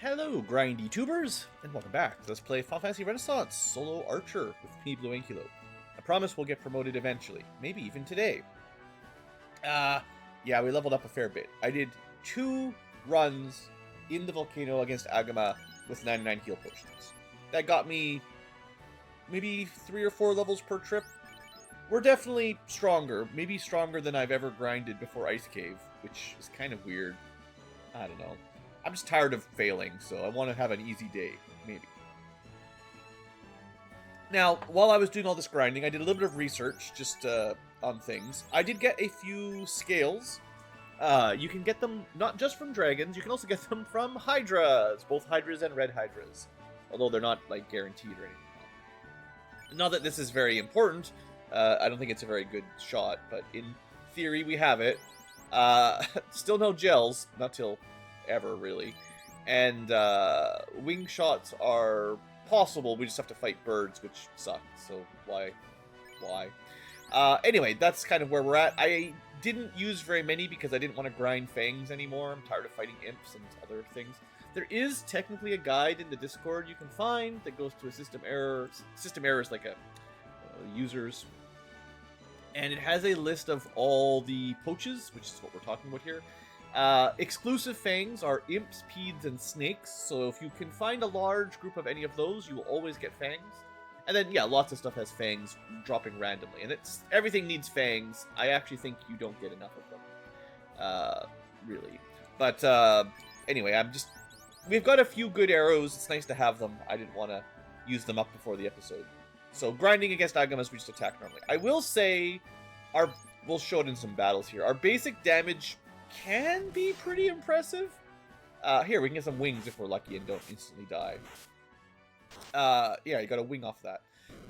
Hello, grindy tubers, and welcome back. Let's play Final Fantasy Renaissance Solo Archer with me, BlueAnkylo. I promise we'll get promoted eventually, maybe even today. Yeah, we leveled up a fair bit. I did 2 runs in the volcano against Agama with 99 heal potions. That got me maybe 3 or 4 levels per trip. We're definitely stronger, maybe stronger than I've ever grinded before Ice Cave, which is kind of weird. I don't know. I'm just tired of failing, so I want to have an easy day, maybe. Now, while I was doing all this grinding, I did a little bit of research just on things. I did get a few scales. You can get them not just from dragons, you can also get them from hydras, both hydras and red hydras. Although they're not, like, guaranteed or anything. Not that this is very important. I don't think it's a very good shot, but in theory, we have it. Still no gels, not till ever, really. And wing shots are possible, we just have to fight birds, which suck, so why? Anyway, that's kind of where we're at. I didn't use very many because I didn't want to grind fangs anymore. I'm tired of fighting imps and other things. There is technically a guide in the Discord you can find that goes to a system error. System error is like a users. And it has a list of all the poaches, which is what we're talking about here. Exclusive fangs are imps, peds, and snakes, so if you can find a large group of any of those, you will always get fangs. And then, yeah, lots of stuff has fangs dropping randomly, and everything needs fangs. I actually think you don't get enough of them, really. But, anyway, we've got a few good arrows, it's nice to have them. I didn't want to use them up before the episode. So, grinding against Agamas, we just attack normally. I will say, we'll show it in some battles here. Our basic damage can be pretty impressive. Here, we can get some wings if we're lucky and don't instantly die. Yeah, you got a wing off that.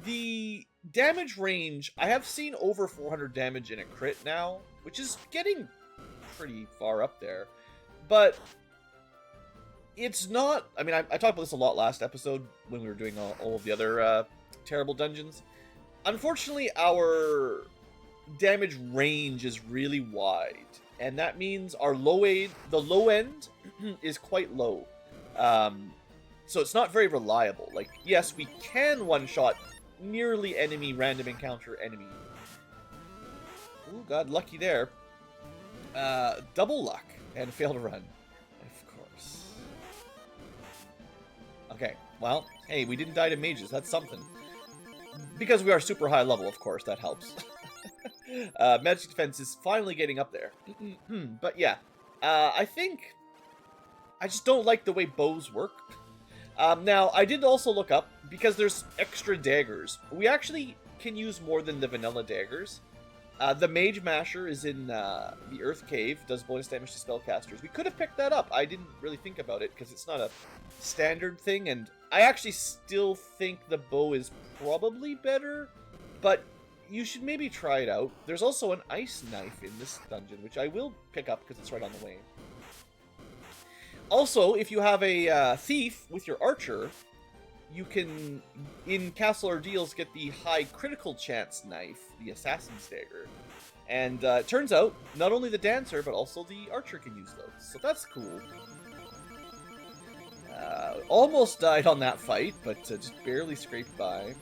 The damage range, I have seen over 400 damage in a crit now, which is getting pretty far up there. But it's not, I mean, I talked about this a lot last episode when we were doing all of the other terrible dungeons. Unfortunately, our damage range is really wide. And that means the low end is quite low. So it's not very reliable. Like, yes, we can one-shot nearly enemy, random encounter enemy. Ooh, God, lucky there. Double luck and failed run. Of course. Okay, well, hey, we didn't die to mages. That's something. Because we are super high level, of course, that helps. Magic defense is finally getting up there. But yeah, I think I just don't like the way bows work. Now, I did also look up, because there's extra daggers. We actually can use more than the vanilla daggers. The Mage Masher is in the Earth Cave, does bonus damage to spellcasters. We could have picked that up. I didn't really think about it, because it's not a standard thing, and I actually still think the bow is probably better, but you should maybe try it out. There's also an ice knife in this dungeon, which I will pick up because it's right on the way. Also, if you have a thief with your archer, you can, in Castle Ordeals, get the high critical chance knife, the Assassin's Dagger. And it turns out, not only the dancer, but also the archer can use those. So that's cool. Almost died on that fight, but just barely scraped by.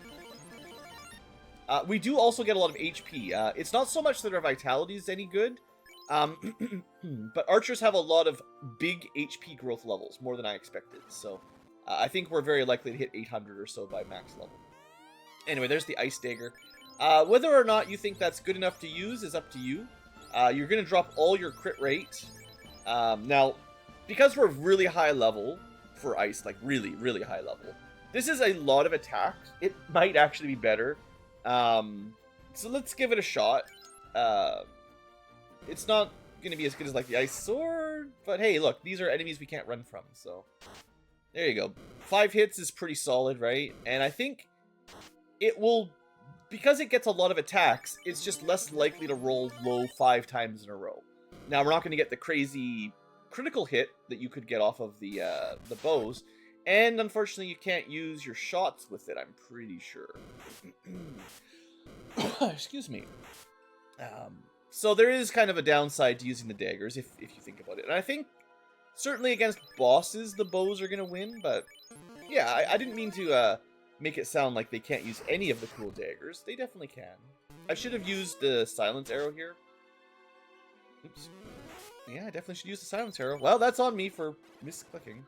We do also get a lot of HP. It's not so much that our vitality is any good, but archers have a lot of big HP growth levels, more than I expected. So I think we're very likely to hit 800 or so by max level. Anyway, there's the Ice Dagger. Whether or not you think that's good enough to use is up to you. You're going to drop all your crit rate. Now, because we're really high level for Ice, like really, really high level, this is a lot of attacks. It might actually be better. So let's give it a shot. It's not gonna be as good as like the Ice Sword, but hey, look, these are enemies we can't run from, so there you go. 5 hits is pretty solid, right? And I think it will, because it gets a lot of attacks, it's just less likely to roll low 5 times in a row. Now, we're not gonna get the crazy critical hit that you could get off of the bows, and unfortunately, you can't use your shots with it, I'm pretty sure. Excuse me. So there is kind of a downside to using the daggers, if you think about it. And I think Certainly against bosses, the bows are going to win, but yeah, I didn't mean to make it sound like they can't use any of the cool daggers. They definitely can. I should have used the silence arrow here. Oops. Yeah, I definitely should use the silence arrow. Well, that's on me for misclicking.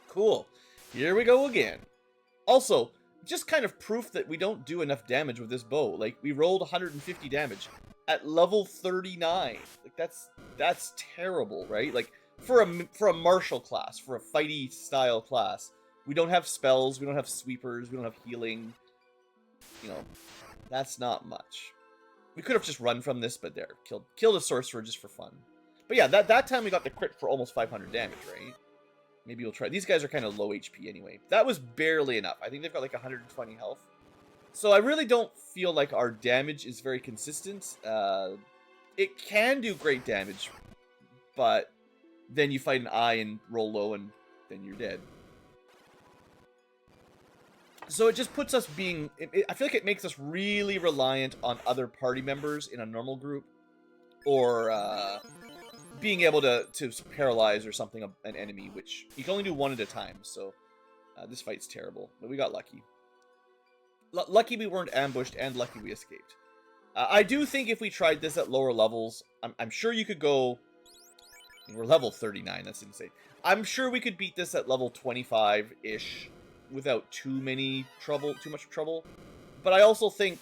Cool. Here we go again. Also, just kind of proof that we don't do enough damage with this bow. Like, we rolled 150 damage at level 39. Like, that's terrible, right? Like, for a martial class, for a fighty style class, we don't have spells, we don't have sweepers, we don't have healing. You know, that's not much. We could have just run from this, but there, killed a sorcerer just for fun. But yeah, that time we got the crit for almost 500 damage, right? Maybe we'll try. These guys are kind of low HP anyway. That was barely enough. I think they've got like 120 health. So I really don't feel like our damage is very consistent. It can do great damage, but then you fight an eye and roll low and then you're dead. So it just puts us being... I feel like it makes us really reliant on other party members in a normal group. Or being able to paralyze or something an enemy, which you can only do one at a time. So this fight's terrible. But we got lucky. Lucky we weren't ambushed and lucky we escaped. I do think if we tried this at lower levels, I'm sure you could go... We're level 39, that's insane. I'm sure we could beat this at level 25-ish. Without too much trouble. But I also think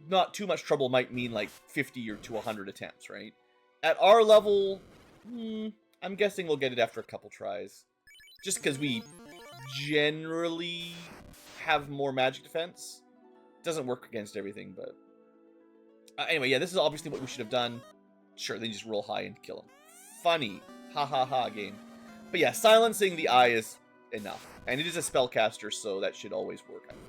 not too much trouble might mean like 50 or to 100 attempts, right? At our level, I'm guessing we'll get it after a couple tries. Just because we generally have more magic defense. Doesn't work against everything, but... anyway, yeah, this is obviously what we should have done. Sure, then just roll high and kill him. Funny. Ha ha ha game. But yeah, silencing the eye is enough. And it is a spellcaster, so that should always work, I think.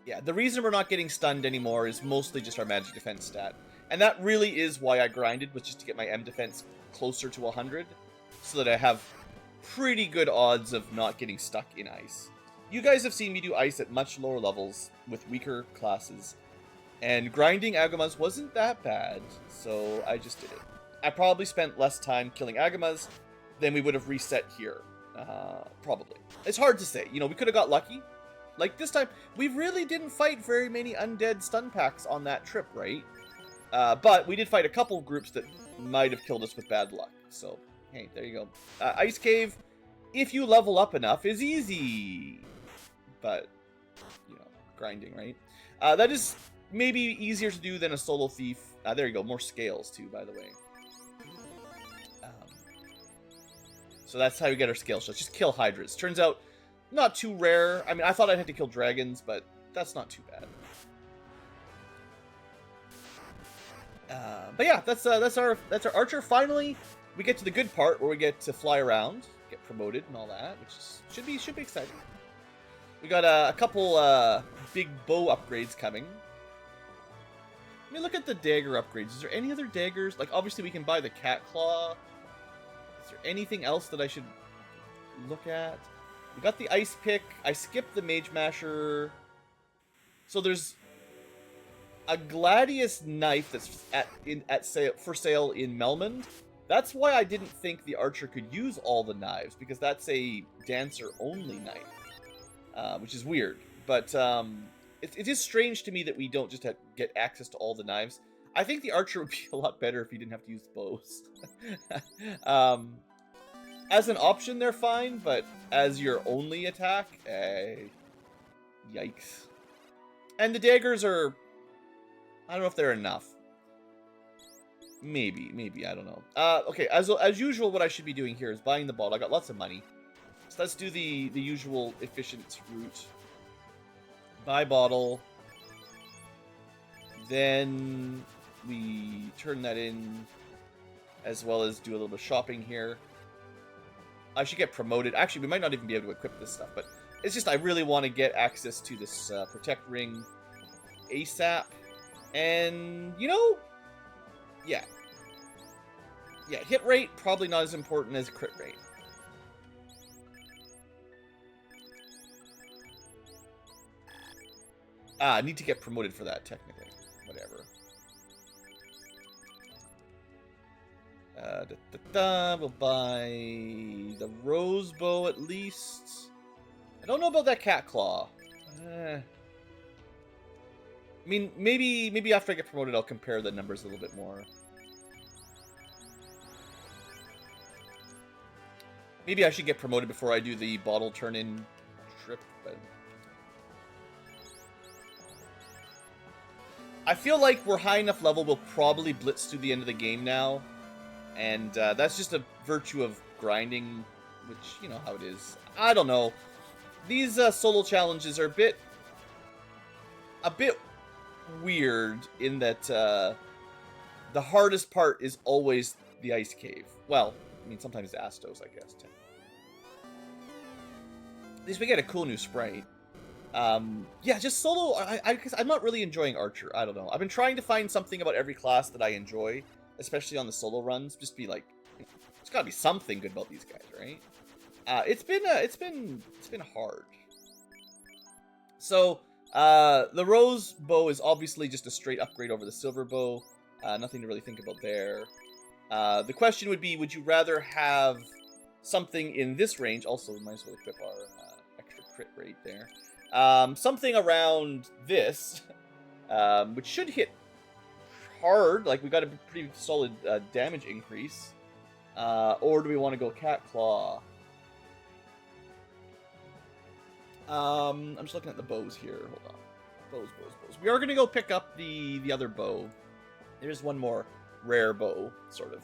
Yeah, the reason we're not getting stunned anymore is mostly just our magic defense stat. And that really is why I grinded, was just to get my M defense closer to 100, so that I have pretty good odds of not getting stuck in ice. You guys have seen me do ice at much lower levels with weaker classes, and grinding Agamas wasn't that bad, so I just did it. I probably spent less time killing Agamas than we would have reset here. Probably. It's hard to say. You know, we could have got lucky. Like, this time, we really didn't fight very many undead stun packs on that trip, right? But we did fight a couple groups that might have killed us with bad luck. So, hey, there you go. Ice Cave, if you level up enough, is easy. But, you know, grinding, right? That is maybe easier to do than a solo thief. There you go. More scales, too, by the way. So that's how we get our scale shots. Just kill hydras. Turns out, not too rare. I mean, I thought I'd have to kill dragons, but that's not too bad. But yeah, that's our archer. Finally, we get to the good part where we get to fly around, get promoted, and all that, which should be exciting. We got a couple big bow upgrades coming. I mean, look at the dagger upgrades. Is there any other daggers? Like, obviously, we can buy the cat claw. Is there anything else that I should look at? We got the ice pick. I skipped the mage masher. So there's a gladius knife that's for sale in Melmond. That's why I didn't think the archer could use all the knives, because that's a dancer only knife, which is weird. But it is strange to me that we don't just get access to all the knives. I think the archer would be a lot better if you didn't have to use bows. As an option, they're fine, but as your only attack, yikes. And the daggers are... I don't know if they're enough. Maybe, I don't know. Okay, as usual, what I should be doing here is buying the bottle. I got lots of money. So let's do the usual efficient route. Buy bottle. Then we turn that in, as well as do a little bit of shopping here. I should get promoted. Actually, we might not even be able to equip this stuff, but it's just I really want to get access to this Protect Ring ASAP. And, you know, yeah. Yeah, hit rate, probably not as important as crit rate. I need to get promoted for that, technically. Whatever. We'll buy the rose bow at least. I don't know about that cat claw. I mean, maybe after I get promoted, I'll compare the numbers a little bit more. Maybe I should get promoted before I do the bottle turn-in trip, but... I feel like we're high enough level, we'll probably blitz through the end of the game now. And that's just a virtue of grinding, which, you know how it is. I don't know. These solo challenges are a bit weird in that the hardest part is always the ice cave. Well, I mean, sometimes the Astos, I guess. At least we get a cool new sprite. Yeah, just solo. I'm not really enjoying Archer. I don't know. I've been trying to find something about every class that I enjoy, especially on the solo runs. Just be like, there's got to be something good about these guys, right? It's been hard. So the rose bow is obviously just a straight upgrade over the silver bow. Nothing to really think about there. The question would be, would you rather have something in this range? Also, we might as well equip our extra crit rate there. Something around this, which should hit hard. Like, we got a pretty solid damage increase. Or do we want to go cat claw? I'm just looking at the bows here. Hold on. Bows. We are going to go pick up the other bow. There's one more rare bow, sort of.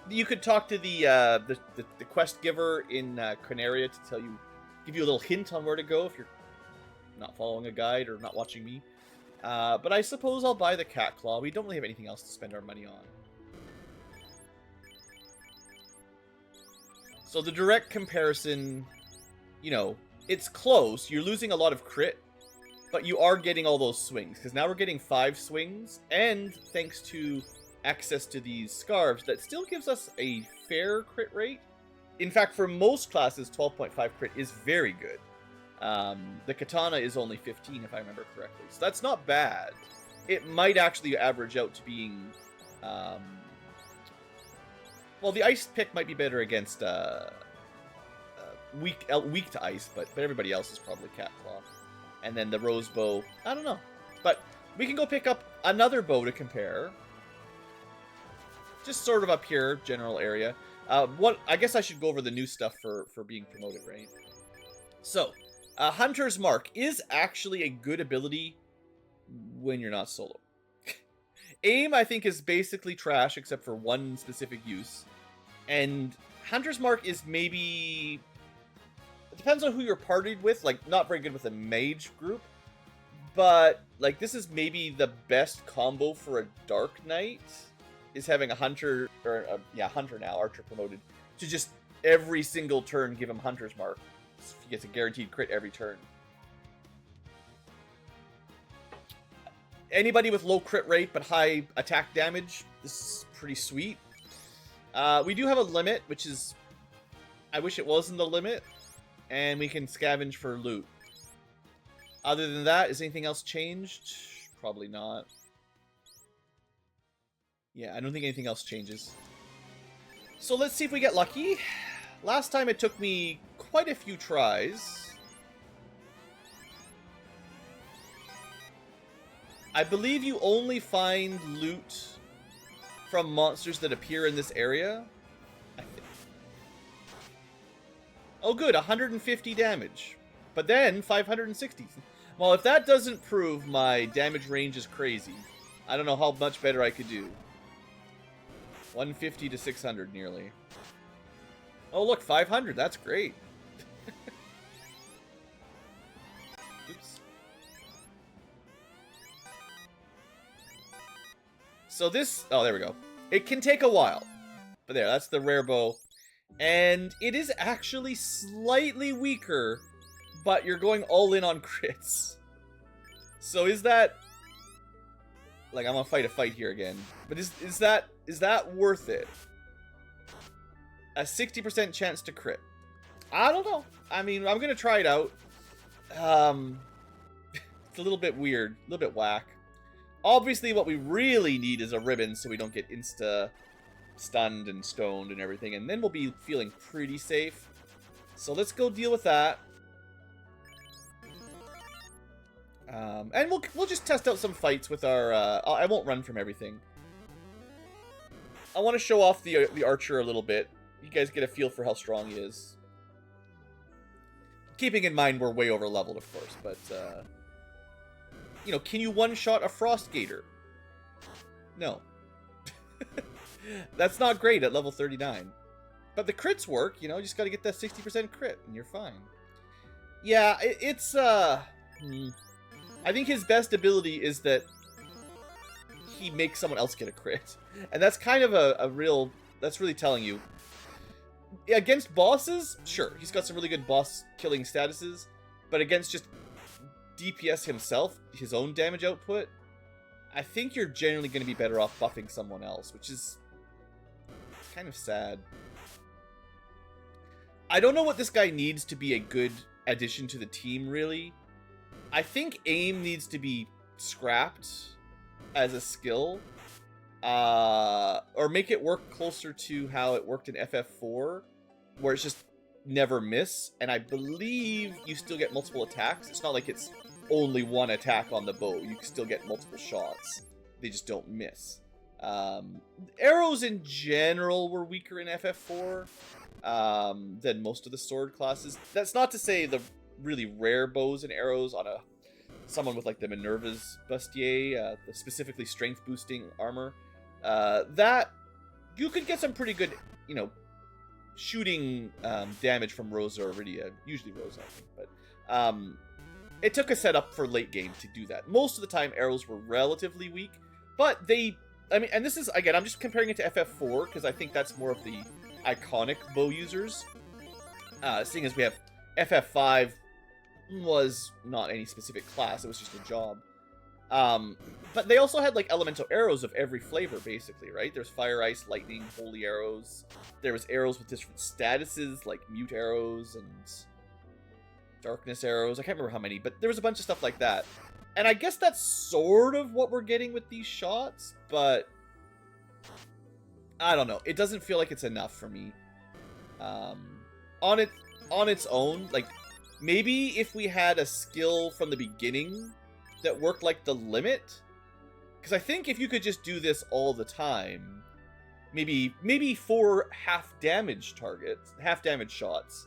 You could talk to the quest giver in Canaria to give you a little hint on where to go if you're not following a guide or not watching me. But I suppose I'll buy the cat claw. We don't really have anything else to spend our money on. So the direct comparison, you know, it's close. You're losing a lot of crit, but you are getting all those swings. Because now we're getting 5 swings, and thanks to access to these scarves, that still gives us a fair crit rate. In fact, for most classes, 12.5 crit is very good. The katana is only 15, if I remember correctly. So that's not bad. It might actually average out to being... well, the ice pick might be better against weak to ice, but everybody else is probably cat claw. And then the rose bow, I don't know. But we can go pick up another bow to compare. Just sort of up here, general area. I guess I should go over the new stuff for being promoted, right? So, Hunter's Mark is actually a good ability when you're not solo. Aim, I think, is basically trash, except for one specific use. And Hunter's Mark is maybe... It depends on who you're partied with. Like, not very good with a mage group. But, like, this is maybe the best combo for a Dark Knight. Is having a Hunter, or Hunter now, Archer promoted, to just every single turn give him Hunter's Mark. He gets a guaranteed crit every turn. Anybody with low crit rate but high attack damage, this is pretty sweet. We do have a limit, which is... I wish it wasn't the limit. And we can scavenge for loot. Other than that, is anything else changed? Probably not. Yeah, I don't think anything else changes. So let's see if we get lucky. Last time it took me quite a few tries. I believe you only find loot from monsters that appear in this area. I think. Oh good, 150 damage. But then 560. Well, if that doesn't prove my damage range is crazy, I don't know how much better I could do. 150 to 600 nearly. Oh look, 500, that's great. Oops. So this, oh there we go. It can take a while. But there, that's the rare bow. And it is actually slightly weaker, but you're going all in on crits. So is that... Like, I'm gonna fight a fight here again. But is that worth it? A 60% chance to crit. I don't know. I mean, I'm gonna try it out. It's a little bit weird. A little bit whack. Obviously, what we really need is a ribbon so we don't get insta-stunned and stoned and everything, and then we'll be feeling pretty safe. So let's go deal with that. And we'll just test out some fights with our... I won't run from everything. I want to show off the archer a little bit. You guys get a feel for how strong he is. Keeping in mind we're way over leveled, of course, but... you know, can you one-shot a Frost Gator? No. That's not great at level 39. But the crits work, you know, you just gotta get that 60% crit, and you're fine. Yeah, it's, I think his best ability is that he makes someone else get a crit. And that's kind of a real... That's really telling you. Against bosses, sure, he's got some really good boss-killing statuses. But against just DPS himself, his own damage output, I think you're generally going to be better off buffing someone else, which is kind of sad. I don't know what this guy needs to be a good addition to the team, really. I think aim needs to be scrapped as a skill. Or make it work closer to how it worked in FF4, where it's just never miss. And I believe you still get multiple attacks. It's not like it's only one attack on the bow. You can still get multiple shots. They just don't miss. Arrows in general were weaker in FF4 than most of the sword classes. That's not to say the really rare bows and arrows on someone with like the Minerva's bustier, the specifically strength boosting armor, that you could get some pretty good, you know, shooting damage from Rosa or Iridia. Usually Rosa, I think, but it took a setup for late game to do that. Most of the time, arrows were relatively weak, but they, I mean, and this is, again, I'm just comparing it to FF4, because I think that's more of the iconic bow users. Seeing as we have FF5 was not any specific class, it was just a job. But they also had, like, elemental arrows of every flavor, basically, right? There's fire, ice, lightning, holy arrows. There was arrows with different statuses, like mute arrows and darkness arrows. I can't remember how many, but there was a bunch of stuff like that. And I guess that's sort of what we're getting with these shots, but I don't know. It doesn't feel like it's enough for me. On its own, like, maybe if we had a skill from the beginning that worked like the limit, because I think if you could just do this all the time, maybe 4 half damage shots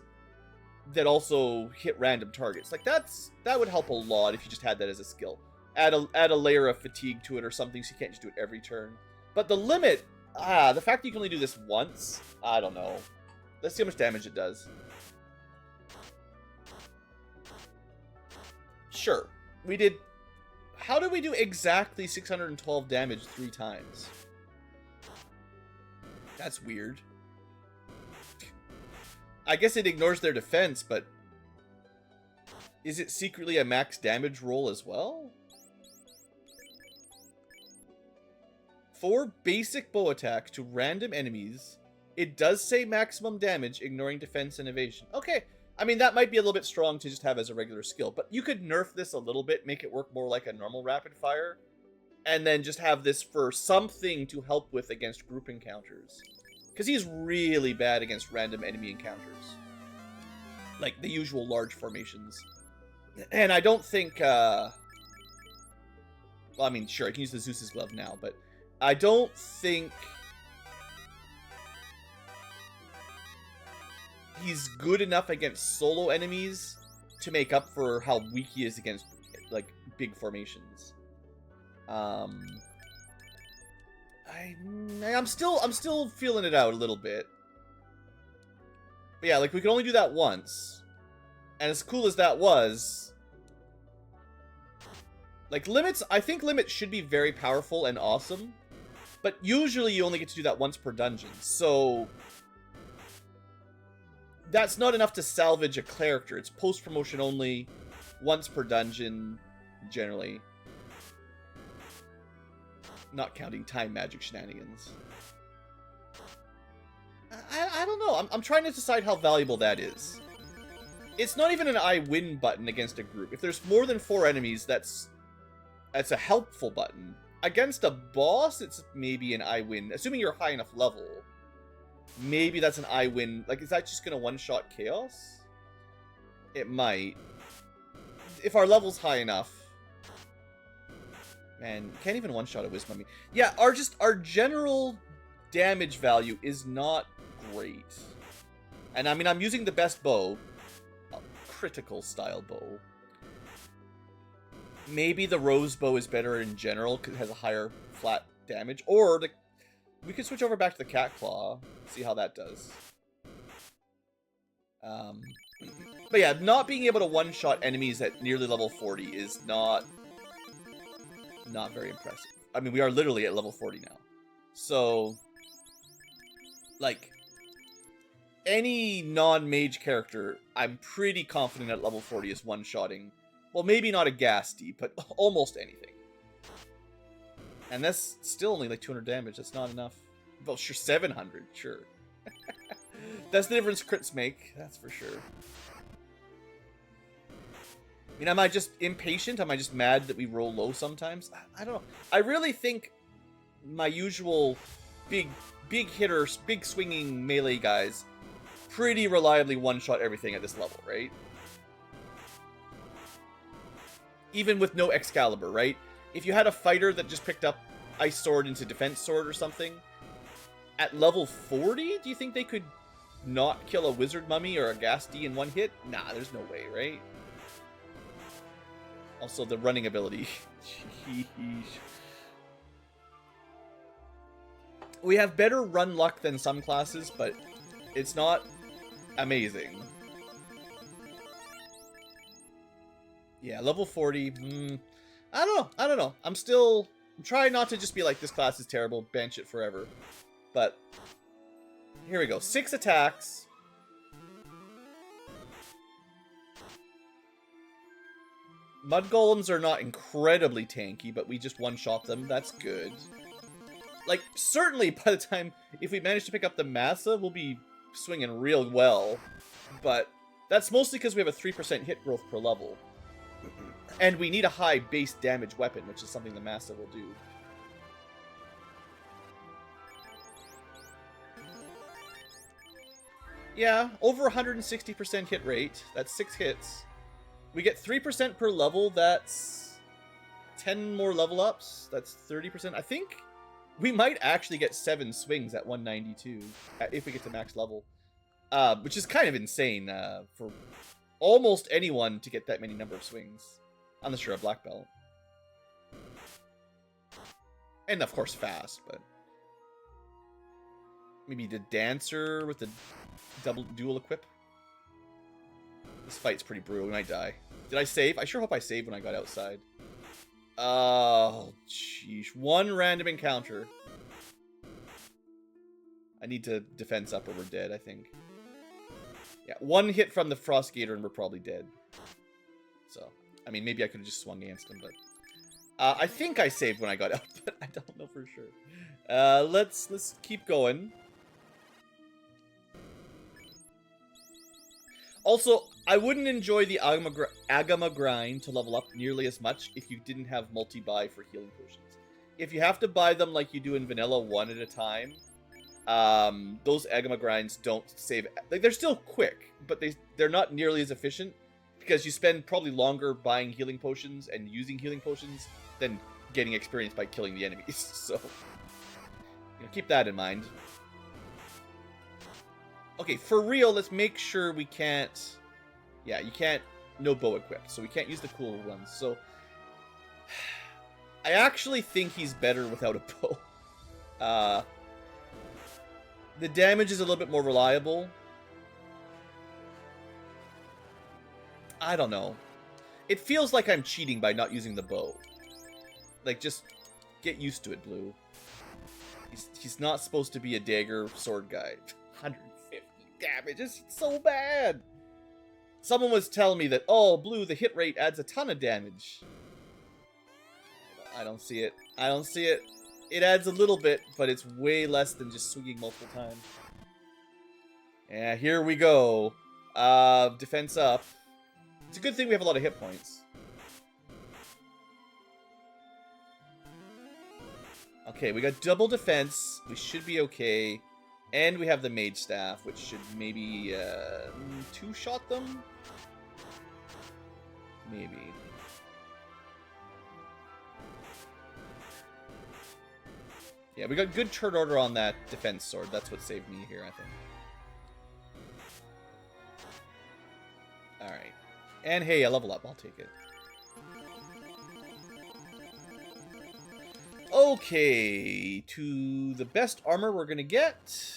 that also hit random targets, like that would help a lot if you just had that as a skill. Add a layer of fatigue to it or something, so you can't just do it every turn. But the limit, the fact that you can only do this once, I don't know. Let's see how much damage it does. Sure, we did. How did we do exactly 612 damage 3 times? That's weird. I guess it ignores their defense, but is it secretly a max damage roll as well? 4 basic bow attacks to random enemies. It does say maximum damage, ignoring defense and evasion. Okay, I mean, that might be a little bit strong to just have as a regular skill, but you could nerf this a little bit, make it work more like a normal rapid fire, and then just have this for something to help with against group encounters. Because he's really bad against random enemy encounters. Like the usual large formations. And I don't think, well, I mean, sure, I can use the Zeus's Glove now, but I don't think he's good enough against solo enemies to make up for how weak he is against, like, big formations. I'm still feeling it out a little bit. But yeah, like, we can only do that once. And as cool as that was, like, limits, I think limits should be very powerful and awesome. But usually you only get to do that once per dungeon. So that's not enough to salvage a character. It's post-promotion only, once per dungeon, generally. Not counting time magic shenanigans. I don't know. I'm trying to decide how valuable that is. It's not even an I win button against a group. If there's more than 4 enemies, that's a helpful button. against a boss, it's maybe an I win. Assuming you're high enough level, maybe that's an I win. Like, is that just gonna one-shot Chaos? It might. If our level's high enough. Man, can't even one-shot a Wismummy. Yeah, our general damage value is not great. And I mean, I'm using the best bow. A critical style bow. Maybe the Rose bow is better in general because it has a higher flat damage. Or we could switch over back to the Cat Claw. See how that does. But yeah, not being able to one-shot enemies at nearly level 40 is not very impressive. I mean, we are literally at level 40 now. So, like, any non-mage character, I'm pretty confident at level 40 is one-shotting. Well, maybe not a Ghastly, but almost anything. And that's still only like 200 damage. That's not enough. Well, sure, 700, sure. That's the difference crits make, that's for sure. I mean, am I just impatient? Am I just mad that we roll low sometimes? I don't know. I really think my usual big hitters, big swinging melee guys pretty reliably one-shot everything at this level, right? Even with no Excalibur, right? If you had a fighter that just picked up Ice Sword into Defense Sword or something, at level 40, do you think they could not kill a Wizard Mummy or a Ghastly in one hit? Nah, there's no way, right? Also, the running ability. Jeez. We have better run luck than some classes, but it's not amazing. Yeah, level 40. I don't know. I'm trying not to just be like, this class is terrible, bench it forever. But here we go. 6 attacks. Mud Golems are not incredibly tanky, but we just one-shot them. That's good. Like, certainly by the time, if we manage to pick up the Massa, we'll be swinging real well. But that's mostly because we have a 3% hit growth per level. And we need a high base damage weapon, which is something the Massa will do. Yeah, over 160% hit rate. That's 6 hits. We get 3% per level. That's 10 more level ups. That's 30%. I think we might actually get 7 swings at 192 if we get to max level. Which is kind of insane for almost anyone to get that many number of swings. Unless you're a black belt. And of course fast, but... Maybe the Dancer with the dual equip. This fight's pretty brutal. We might die. Did I save? I sure hope I saved when I got outside. Oh, jeez. One random encounter. I need to defense up or we're dead, I think. Yeah, one hit from the Frost Gator and we're probably dead. So, I mean, maybe I could have just swung against him, but... I think I saved when I got out, but I don't know for sure. Let's keep going. Also, I wouldn't enjoy the Agama grind to level up nearly as much if you didn't have multi-buy for healing potions. If you have to buy them like you do in vanilla one at a time, those Agama grinds don't save... Like, they're still quick, but they're not nearly as efficient because you spend probably longer buying healing potions and using healing potions than getting experience by killing the enemies. So, you know, keep that in mind. Okay, for real, let's make sure we can't... Yeah, you can't... No bow equipped, so we can't use the cool ones. So, I actually think he's better without a bow. The damage is a little bit more reliable. I don't know. It feels like I'm cheating by not using the bow. Like, just get used to it, Blue. He's not supposed to be a dagger sword guy. 150 damage is so bad. Someone was telling me that, oh, Blue, the hit rate adds a ton of damage. I don't see it. I don't see it. It adds a little bit, but it's way less than just swinging multiple times. Yeah, here we go. Defense up. It's a good thing we have a lot of hit points. Okay, we got double defense. We should be okay. And we have the mage staff, which should maybe two-shot them? Maybe. Yeah, we got good turn order on that defense sword. That's what saved me here, I think. Alright. And hey, a level up. I'll take it. Okay. To the best armor we're going to get.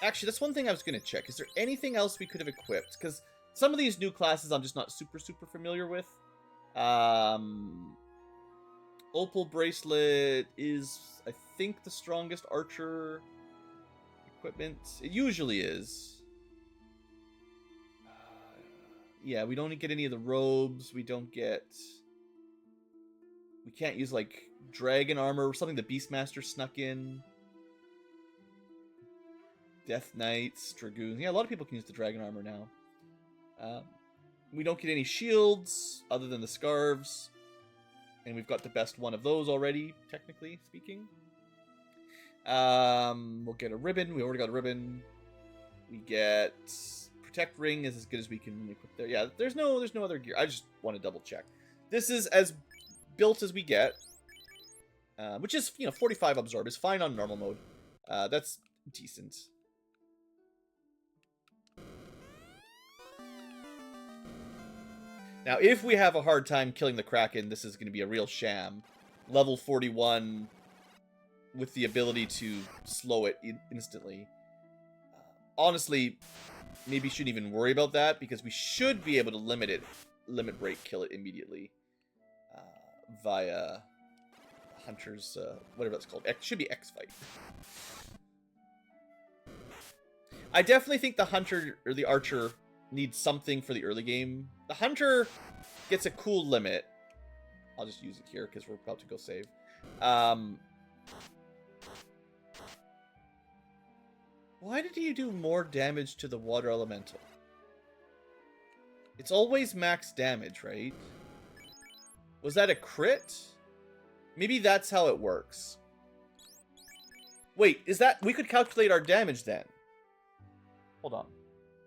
Actually, that's one thing I was going to check. Is there anything else we could have equipped? Because some of these new classes I'm just not super familiar with. Opal Bracelet is, I think, the strongest archer equipment. It usually is. Yeah, we don't get any of the robes. We don't get... We can't use, like, dragon armor or something the Beastmaster snuck in. Death Knights, Dragoons. Yeah, a lot of people can use the dragon armor now. We don't get any shields other than the scarves. And we've got the best one of those already, technically speaking. We'll get a ribbon. We already got a ribbon. We get Protect Ring is as good as we can equip there. Yeah, there's no other gear. I just want to double check. This is as built as we get. Which is, 45 absorb is fine on normal mode. That's decent. Now, if we have a hard time killing the Kraken, this is going to be a real sham. Level 41 with the ability to slow it instantly. Honestly, maybe shouldn't even worry about that, because we should be able to limit break, kill it immediately. Via Hunter's, whatever that's called. It should be X-Fight. I definitely think the Hunter, or the Archer, needs something for the early game. The Hunter gets a cool limit. I'll just use it here because we're about to go save. Why did you do more damage to the water elemental? It's always max damage, right? Was that a crit? Maybe that's how it works. Wait, is that... We could calculate our damage then. Hold on.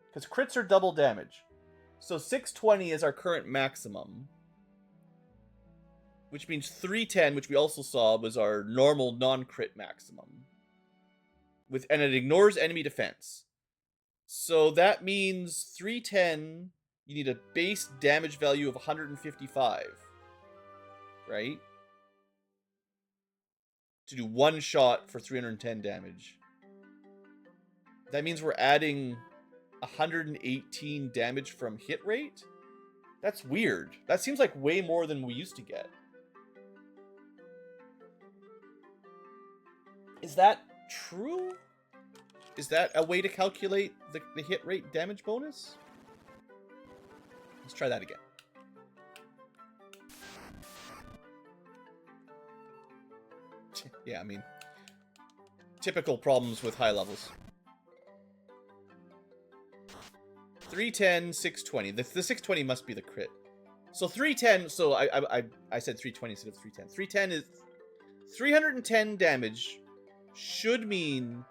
Because crits are double damage. So 620 is our current maximum. Which means 310, which we also saw, was our normal non-crit maximum. And it ignores enemy defense. So that means 310, you need a base damage value of 155. Right? To do one shot for 310 damage. That means we're adding 118 damage from hit rate? That's weird. That seems like way more than we used to get. Is that true? Is that a way to calculate the hit rate damage bonus? Let's try that again. Yeah, I mean, typical problems with high levels. 310, 620. The 620 must be the crit. So 310, so I said 320 instead of 310. 310 is 310 damage should mean,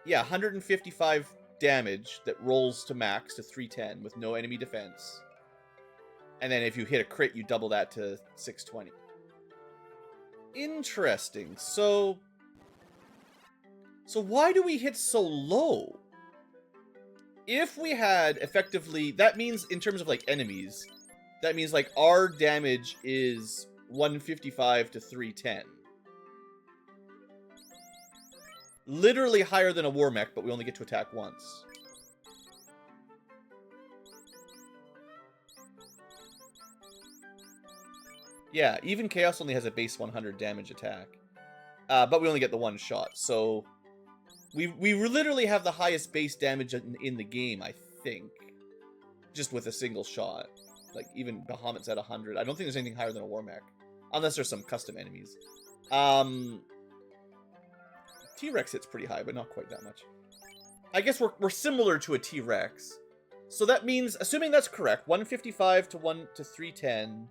yeah, 155 damage that rolls to max to 310 with no enemy defense. And then if you hit a crit, you double that to 620. Interesting. So why do we hit so low? If we had effectively, that means in terms of like enemies, that means like our damage is 155 to 310. Literally higher than a war mech, but we only get to attack once. Yeah, even Chaos only has a base 100 damage attack. But we only get the one shot, so... We literally have the highest base damage in the game, I think. Just with a single shot. Like, even Bahamut's at 100. I don't think there's anything higher than a war mech. Unless there's some custom enemies. T-Rex hits pretty high, but not quite that much. I guess we're similar to a T-Rex. So that means, assuming that's correct, 155 to 310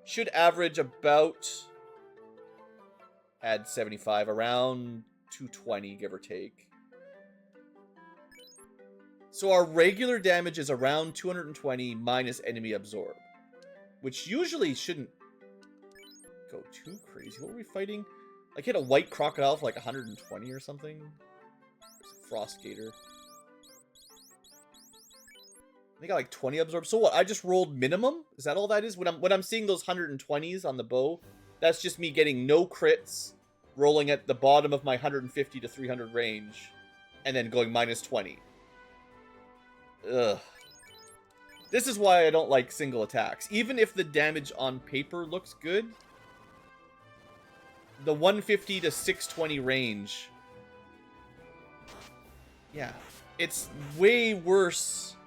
should average about Add 75, around 220, give or take. So our regular damage is around 220 minus enemy absorb, which usually shouldn't go too crazy. What were we fighting? Like hit a white crocodile for like 120 or something. Frost gator. They got like 20 absorb. So what? I just rolled minimum? Is that all that is? When I'm seeing those 120s on the bow, that's just me getting no crits, rolling at the bottom of my 150 to 300 range, and then going minus 20. Ugh. This is why I don't like single attacks. Even if the damage on paper looks good, the 150 to 620 range, yeah, it's way worse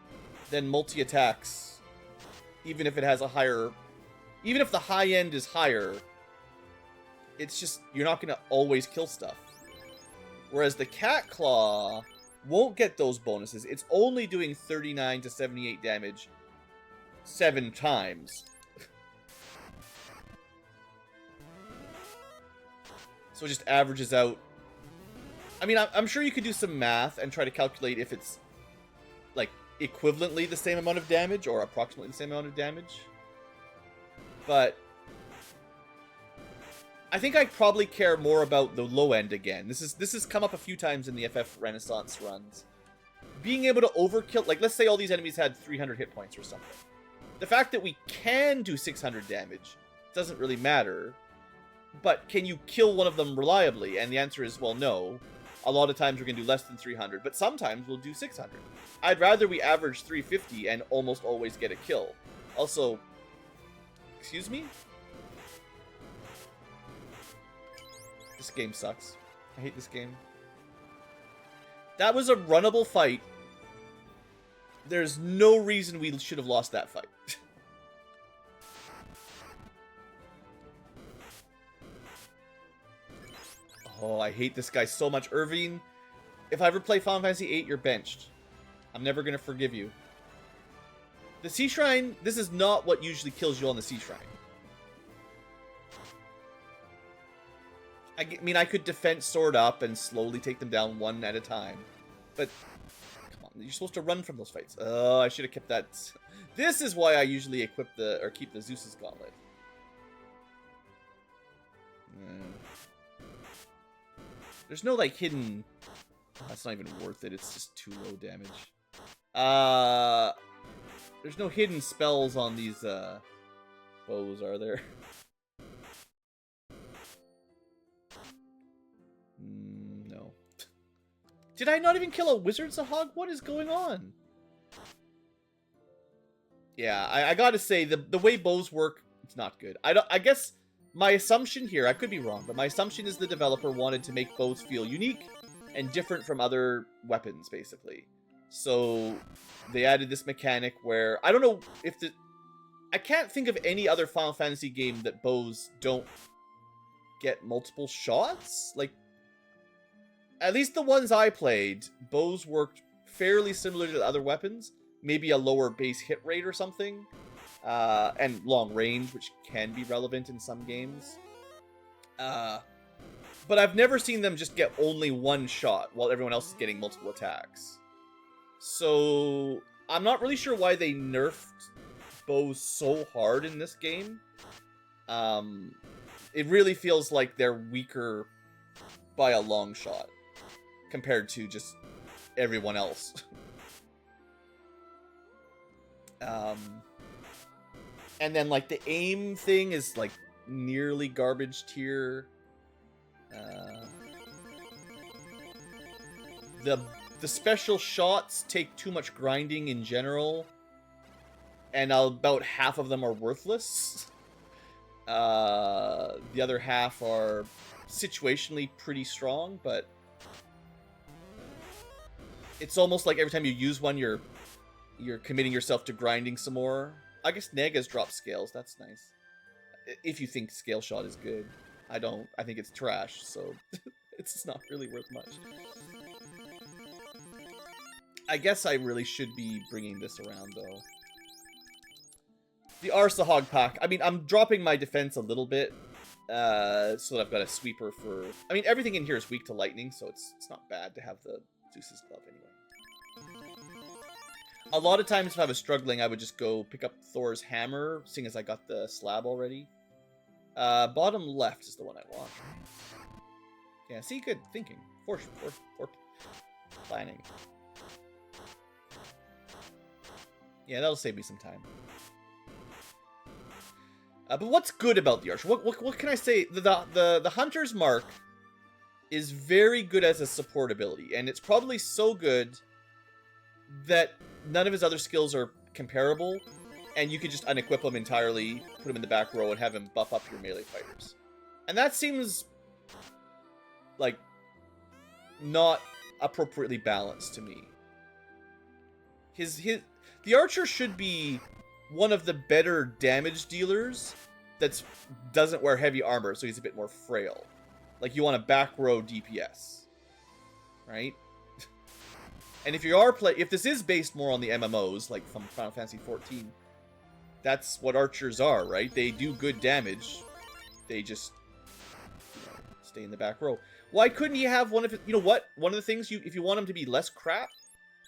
than multi-attacks. Even if it has a higher, even if the high end is higher, it's just, you're not going to always kill stuff. Whereas the Cat Claw won't get those bonuses. It's only doing 39 to 78 damage 7 times. So it just averages out. I mean, I'm sure you could do some math and try to calculate if it's, like, equivalently the same amount of damage or approximately the same amount of damage. But I think I probably care more about the low end again. This has come up a few times in the FF Renaissance runs. Being able to overkill, like let's say all these enemies had 300 hit points or something. The fact that we can do 600 damage doesn't really matter. But can you kill one of them reliably? And the answer is, well, no. A lot of times we're going to do less than 300, but sometimes we'll do 600. I'd rather we average 350 and almost always get a kill. Also, excuse me? This game sucks. I hate this game. That was a runnable fight. There's no reason we should have lost that fight. Oh, I hate this guy so much. Irvine, if I ever play Final Fantasy VIII, you're benched. I'm never going to forgive you. The Sea Shrine, this is not what usually kills you on the Sea Shrine. I mean, I could defense sword up and slowly take them down one at a time. But, come on, you're supposed to run from those fights. Oh, I should have kept that. This is why I usually equip or keep the Zeus's Gauntlet. There's no, like, hidden... Oh, that's not even worth it. It's just too low damage. There's no hidden spells on these, bows, are there? No. Did I not even kill a Wizard Sahag? What is going on? Yeah, I gotta say, the way bows work, it's not good. I guess... My assumption here, I could be wrong, but my assumption is the developer wanted to make bows feel unique and different from other weapons, basically. So they added this mechanic where, I don't know if I can't think of any other Final Fantasy game that bows don't get multiple shots. Like, at least the ones I played, bows worked fairly similar to the other weapons. Maybe a lower base hit rate or something. And long range, which can be relevant in some games. But I've never seen them just get only one shot while everyone else is getting multiple attacks. So I'm not really sure why they nerfed bows so hard in this game. It really feels like they're weaker by a long shot compared to just everyone else. And then, like, the aim thing is, like, nearly garbage tier. The special shots take too much grinding in general. And about half of them are worthless. The other half are situationally pretty strong, but... It's almost like every time you use one, you're committing yourself to grinding some more. I guess Nega's dropped scales. That's nice. If you think Scale Shot is good. I don't. I think it's trash, so it's not really worth much. I guess I really should be bringing this around, though. The Arsa Hog Pack. I mean, I'm dropping my defense a little bit. So that I've got a sweeper for... I mean, everything in here is weak to lightning, so it's not bad to have the Zeus's Glove anyway. A lot of times if I was struggling, I would just go pick up Thor's hammer, seeing as I got the slab already. Bottom left is the one I want. Yeah, see, good thinking. For planning. Yeah, that'll save me some time. But what's good about the Archer? What can I say? The Hunter's Mark is very good as a support ability, and it's probably so good that none of his other skills are comparable, and you could just unequip him entirely, put him in the back row, and have him buff up your melee fighters. And that seems like not appropriately balanced to me. The Archer should be one of the better damage dealers that doesn't wear heavy armor, so he's a bit more frail. Like, you want a back row DPS, right? And if you are if this is based more on the MMOs, like from Final Fantasy XIV, that's what archers are, right? They do good damage. They just, stay in the back row. Why couldn't he have one of his... You know what? One of the things, if you want him to be less crap,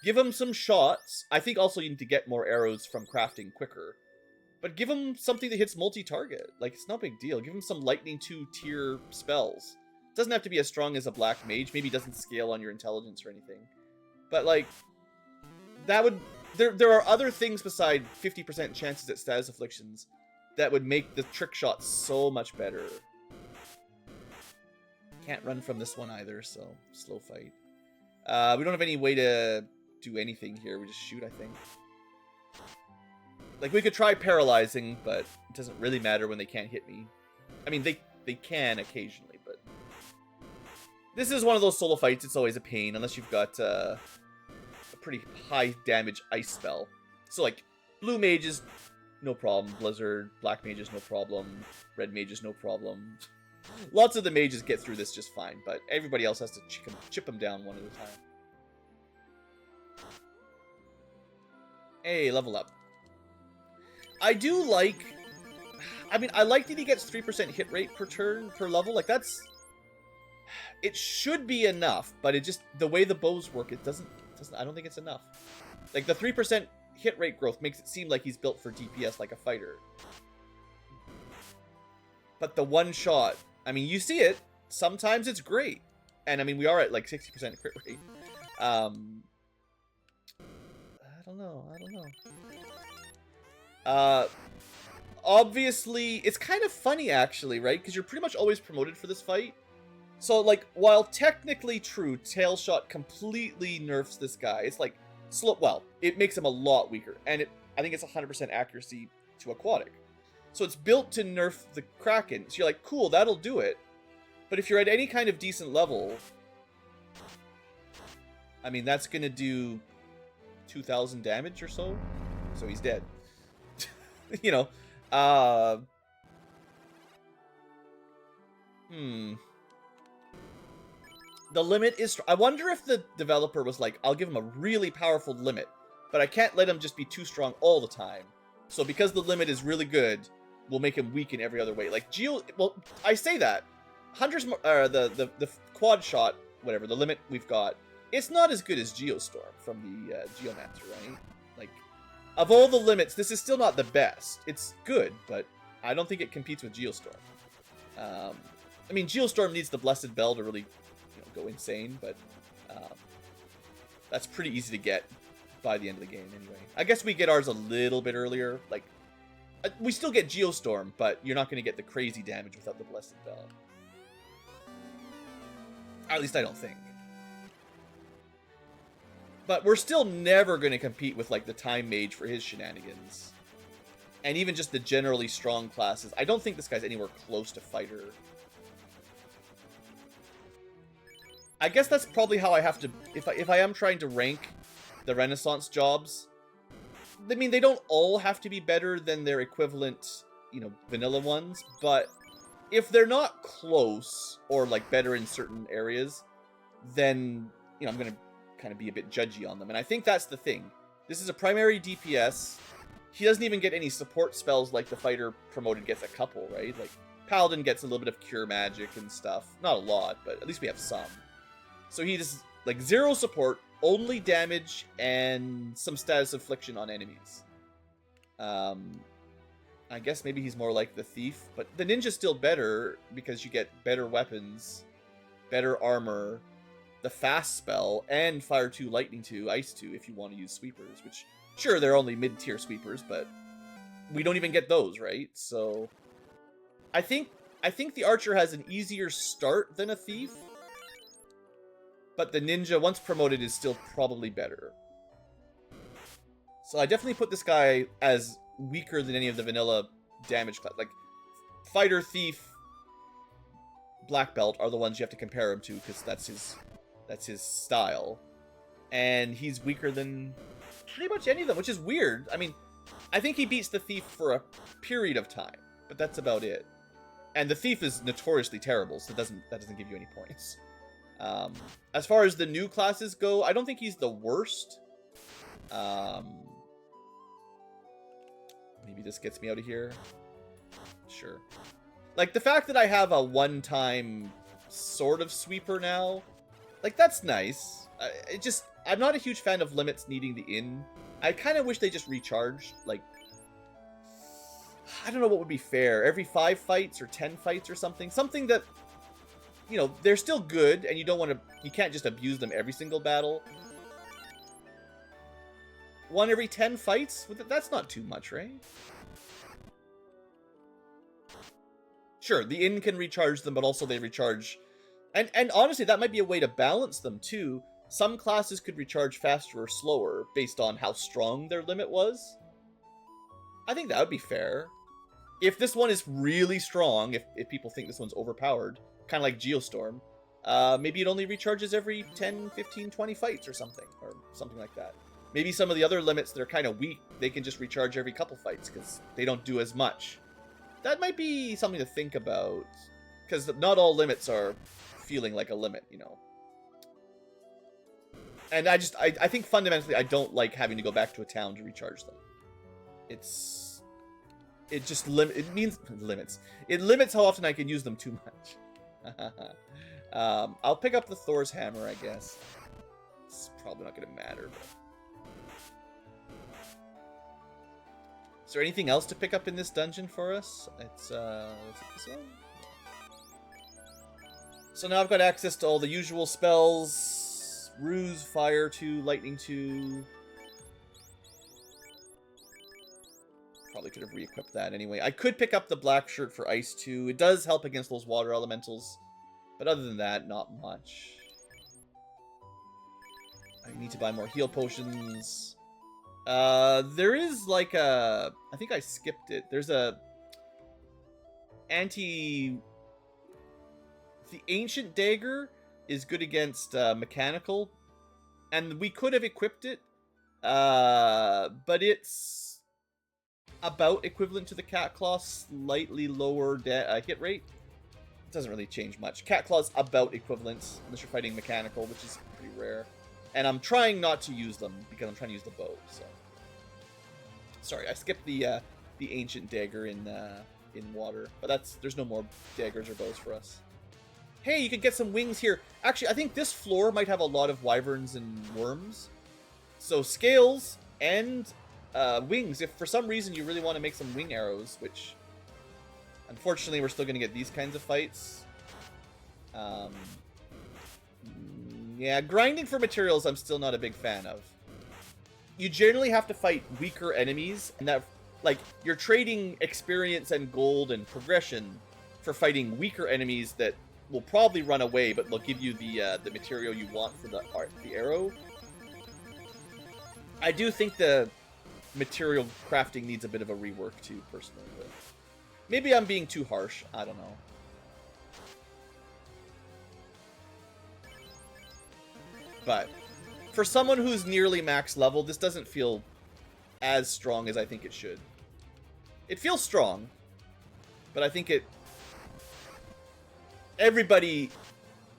give him some shots. I think also you need to get more arrows from crafting quicker. But give him something that hits multi-target. Like, it's no big deal. Give him some Lightning 2 tier spells. It doesn't have to be as strong as a Black Mage. Maybe it doesn't scale on your intelligence or anything. But, like, that would... There are other things beside 50% chances at status afflictions that would make the trick shots so much better. Can't run from this one either, so slow fight. We don't have any way to do anything here. We just shoot, I think. Like, we could try paralyzing, but it doesn't really matter when they can't hit me. I mean, they can occasionally, but... This is one of those solo fights. It's always a pain, unless you've got a pretty high damage ice spell. So, like, blue mages, no problem. Blizzard, black mages, no problem. Red mages, no problem. Lots of the mages get through this just fine, but everybody else has to chip them down one at a time. Hey, level up. I do like... I mean, I like that he gets 3% hit rate per turn, per level. Like, that's... It should be enough, but it just... The way the bows work, it doesn't... I don't think it's enough. Like, the 3% hit rate growth makes it seem like he's built for DPS like a fighter. But the one shot... I mean, you see it. Sometimes it's great. And, I mean, we are at, like, 60% crit rate. I don't know. Obviously, it's kind of funny, actually, right? Because you're pretty much always promoted for this fight. So, like, while technically true, Tail Shot completely nerfs this guy. It's like, well, it makes him a lot weaker. And I think it's 100% accuracy to Aquatic. So it's built to nerf the Kraken. So you're like, cool, that'll do it. But if you're at any kind of decent level, I mean, that's going to do 2,000 damage or so. So he's dead. You know. The limit is... I wonder if the developer was like, I'll give him a really powerful limit, but I can't let him just be too strong all the time. So because the limit is really good, we'll make him weak in every other way. Like, well, I say that. Hunter's... the quad shot, whatever, the limit we've got, it's not as good as Geostorm from the Geomancer, right? Like, of all the limits, this is still not the best. It's good, but I don't think it competes with Geostorm. I mean, Geostorm needs the Blessed Bell to really... go insane, but that's pretty easy to get by the end of the game anyway. I guess we get ours a little bit earlier. Like, we still get Geostorm, but you're not going to get the crazy damage without the Blessed Bell. At least I don't think. But we're still never going to compete with, like, the Time Mage for his shenanigans. And even just the generally strong classes. I don't think this guy's anywhere close to Fighter. I guess that's probably how I have to... If I am trying to rank the Renaissance jobs, I mean, they don't all have to be better than their equivalent, you know, vanilla ones, but if they're not close or, like, better in certain areas, then, you know, I'm going to kind of be a bit judgy on them. And I think that's the thing. This is a primary DPS. He doesn't even get any support spells like the fighter promoted gets a couple, right? Like, Paladin gets a little bit of cure magic and stuff. Not a lot, but at least we have some. So he just, like, 0 support, only damage, and some status affliction on enemies. I guess maybe he's more like the Thief, but the Ninja's still better because you get better weapons, better armor, the fast spell, and Fire 2, Lightning 2, Ice 2 if you want to use sweepers, which, sure, they're only mid-tier sweepers, but we don't even get those, right? So I think the Archer has an easier start than a Thief, but the Ninja, once promoted, is still probably better. So I definitely put this guy as weaker than any of the vanilla damage class. Like, Fighter, Thief, Black Belt are the ones you have to compare him to, because that's his style. And he's weaker than pretty much any of them, which is weird. I mean, I think he beats the Thief for a period of time, but that's about it. And the Thief is notoriously terrible, so that doesn't give you any points. As far as the new classes go, I don't think he's the worst. Maybe this gets me out of here. Sure. Like, the fact that I have a one-time sort of sweeper now, like, that's nice. I'm not a huge fan of limits needing the inn. I kind of wish they just recharged. Like, I don't know what would be fair. Every 5 fights or 10 fights or something. Something that, you know, they're still good, and you can't just abuse them every single battle. 1 every 10 fights? That's not too much, right? Sure, the inn can recharge them, but also they recharge. And honestly, that might be a way to balance them, too. Some classes could recharge faster or slower, based on how strong their limit was. I think that would be fair. If this one is really strong, if people think this one's overpowered, kind of like Geostorm, maybe it only recharges every 10, 15, 20 fights or something like that. Maybe some of the other limits that are kind of weak, they can just recharge every couple fights, because they don't do as much. That might be something to think about, because not all limits are feeling like a limit, you know. And I think fundamentally I don't like having to go back to a town to recharge them. It limits how often I can use them too much. I'll pick up the Thor's hammer, I guess. It's probably not going to matter, but... Is there anything else to pick up in this dungeon for us? It's, is it this one? So now I've got access to all the usual spells. Ruse, Fire 2, Lightning 2. Probably could have re-equipped that anyway. I could pick up the Black Shirt for Ice 2. It does help against those water elementals. But other than that, not much. I need to buy more heal potions. There is like a... I think I skipped it. There's a... The Ancient Dagger is good against mechanical. And we could have equipped it. But it's about equivalent to the Cat Claw. Slightly lower hit rate. It doesn't really change much. Cat Claw's about equivalent. Unless you're fighting mechanical, which is pretty rare. And I'm trying not to use them because I'm trying to use the bow. So, sorry, I skipped the Ancient Dagger in water, but there's no more daggers or bows for us. Hey, you can get some wings here. Actually, I think this floor might have a lot of wyverns and worms. So scales and wings. If for some reason you really want to make some wing arrows, which unfortunately we're still going to get these kinds of fights. Yeah, grinding for materials I'm still not a big fan of. You generally have to fight weaker enemies, and that, like, you're trading experience and gold and progression for fighting weaker enemies that will probably run away, but they'll give you the material you want for the arrow. I do think the material crafting needs a bit of a rework too, personally. But maybe I'm being too harsh. I don't know. But for someone who's nearly max level, this doesn't feel as strong as I think it should. It feels strong, but I think everybody...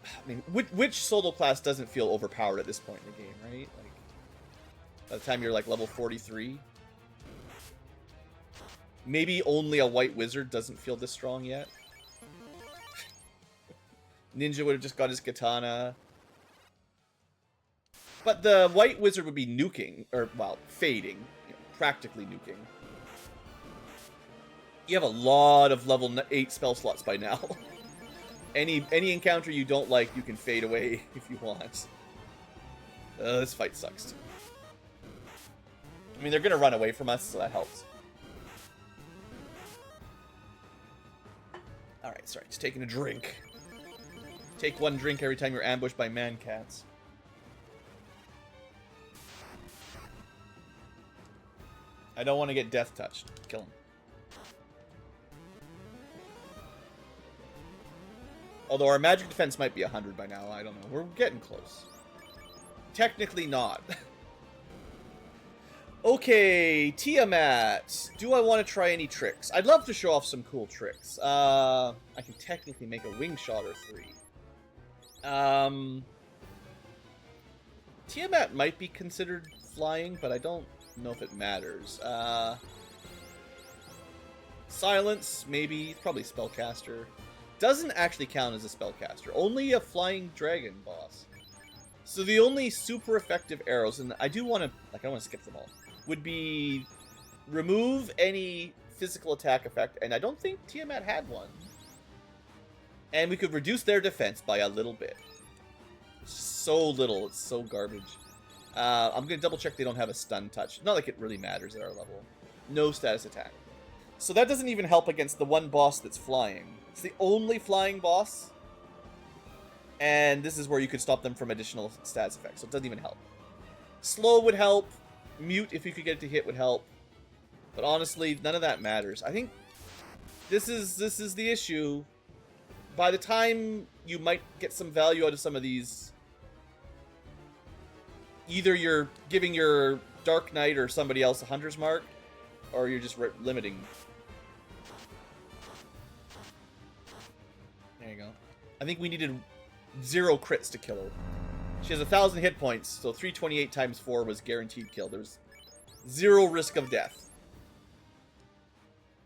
I mean, which solo class doesn't feel overpowered at this point in the game, right? Like, by the time you're like level 43. Maybe only a white wizard doesn't feel this strong yet. Ninja would have just got his katana. But the white wizard would be nuking, or, well, fading. You know, practically nuking. You have a lot of level 8 spell slots by now. Any encounter you don't like, you can fade away if you want. This fight sucks. I mean, they're gonna run away from us, so that helps. Alright, sorry, just taking a drink. Take one drink every time you're ambushed by man-cats. I don't want to get death touched. Kill him. Although our magic defense might be 100 by now, I don't know. We're getting close. Technically not. Okay, Tiamat. Do I want to try any tricks? I'd love to show off some cool tricks. I can technically make a wing shot or 3. Tiamat might be considered flying, but I don't know if it matters. Silence, maybe. Probably spellcaster. Doesn't actually count as a spellcaster. Only a flying dragon boss. So the only super effective arrows, and I do want to, like, I don't want to skip them all, would be remove any physical attack effect, and I don't think Tiamat had one. And we could reduce their defense by a little bit. So little, it's so garbage. I'm going to double check they don't have a stun touch. Not like it really matters at our level. No status attack. So that doesn't even help against the one boss that's flying. It's the only flying boss. And this is where you could stop them from additional stats effects, so it doesn't even help. Slow would help. Mute, if you could get it to hit, would help. But honestly, none of that matters. I think this is the issue. By the time you might get some value out of some of these, either you're giving your Dark Knight or somebody else a Hunter's Mark, or you're just limiting. There you go. I think we needed 0 crits to kill her. She has 1,000 hit points, so 328 times 4 was guaranteed kill. There was 0 risk of death.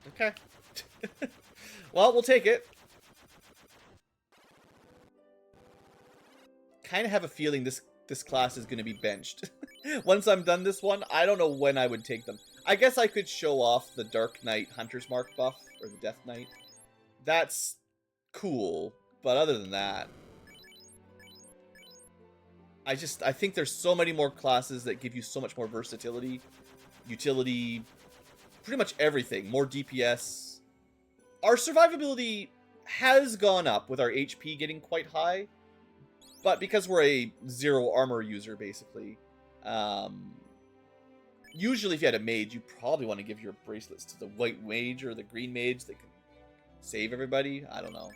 Okay. Well, we'll take it. Kind of have a feeling this class is going to be benched. Once I'm done this one, I don't know when I would take them. I guess I could show off the Dark Knight Hunter's Mark buff, or the Death Knight. That's cool, but other than that, I think there's so many more classes that give you so much more versatility, utility, pretty much everything. More DPS. Our survivability has gone up with our HP getting quite high, but because we're a 0 armor user, basically, usually if you had a mage, you probably want to give your bracelets to the white mage or the green mage that can save everybody. I don't know.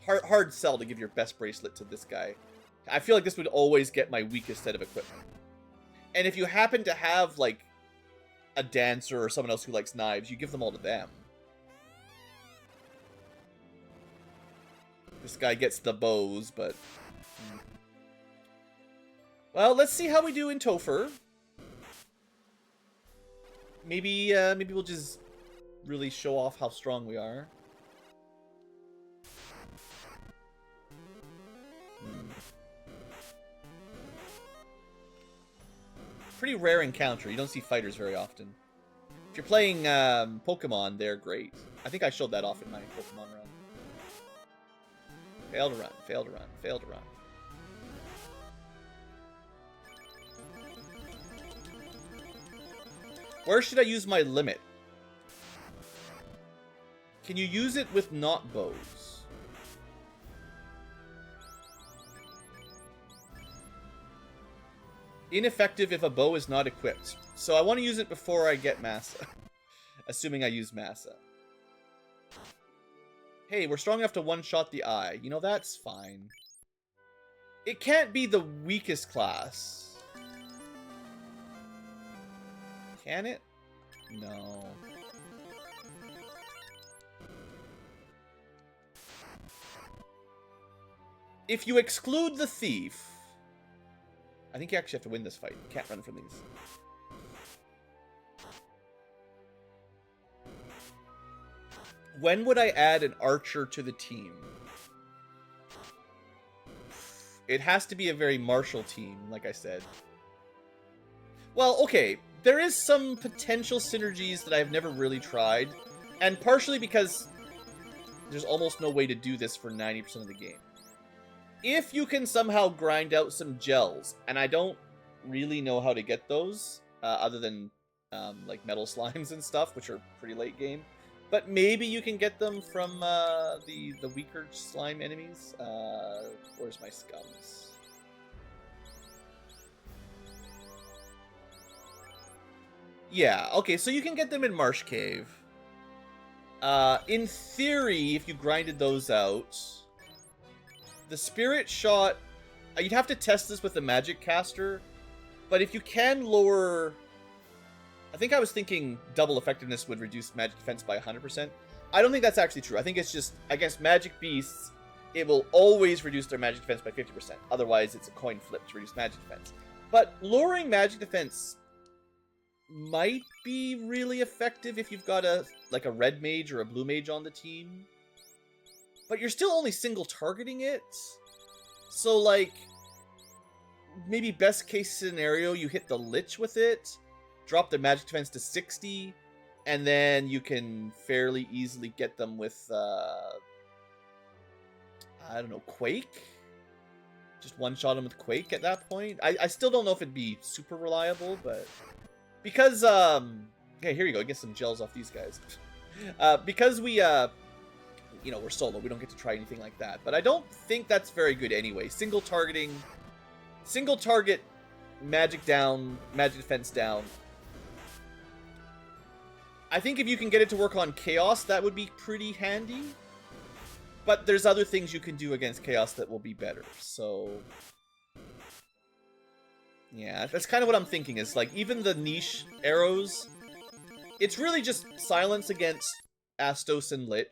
Hard sell to give your best bracelet to this guy. I feel like this would always get my weakest set of equipment. And if you happen to have, like, a dancer or someone else who likes knives, you give them all to them. This guy gets the bows, but... Well, let's see how we do in Topher. Maybe we'll just really show off how strong we are. Pretty rare encounter. You don't see fighters very often. If you're playing Pokemon, they're great. I think I showed that off in my Pokemon run. Fail to run, fail to run, fail to run. Where should I use my limit? Can you use it with not bows? Ineffective if a bow is not equipped. So I want to use it before I get Massa. Assuming I use Massa. Hey, we're strong enough to one-shot the eye. You know, that's fine. It can't be the weakest class. Can it? No. If you exclude the thief... I think you actually have to win this fight. You can't run from these. When would I add an archer to the team? It has to be a very martial team, like I said. Well, okay, there is some potential synergies that I've never really tried, and partially because there's almost no way to do this for 90% of the game. If you can somehow grind out some gels, and I don't really know how to get those, other than like metal slimes and stuff, which are pretty late game, but maybe you can get them from the weaker slime enemies. Where's my scums? Yeah, okay, so you can get them in Marsh Cave. In theory, if you grinded those out, the Spirit Shot, you'd have to test this with the Magic Caster, but if you can lower... I think I was thinking double effectiveness would reduce magic defense by 100%. I don't think that's actually true. I think it's just, against magic beasts, it will always reduce their magic defense by 50%. Otherwise, it's a coin flip to reduce magic defense. But lowering magic defense might be really effective if you've got a red mage or a blue mage on the team. But you're still only single targeting it. So, like, maybe best case scenario, you hit the Lich with it, drop their magic defense to 60, and then you can fairly easily get them with, I don't know, Quake? Just one-shot them with Quake at that point? I still don't know if it'd be super reliable, but... Because, okay, here you go, get some gels off these guys. Because we, you know, we're solo, we don't get to try anything like that. But I don't think that's very good anyway. Single target, magic down, magic defense down. I think if you can get it to work on Chaos, that would be pretty handy. But there's other things you can do against Chaos that will be better, so... Yeah, that's kind of what I'm thinking, is like, even the niche arrows, it's really just silence against Astos and Lich,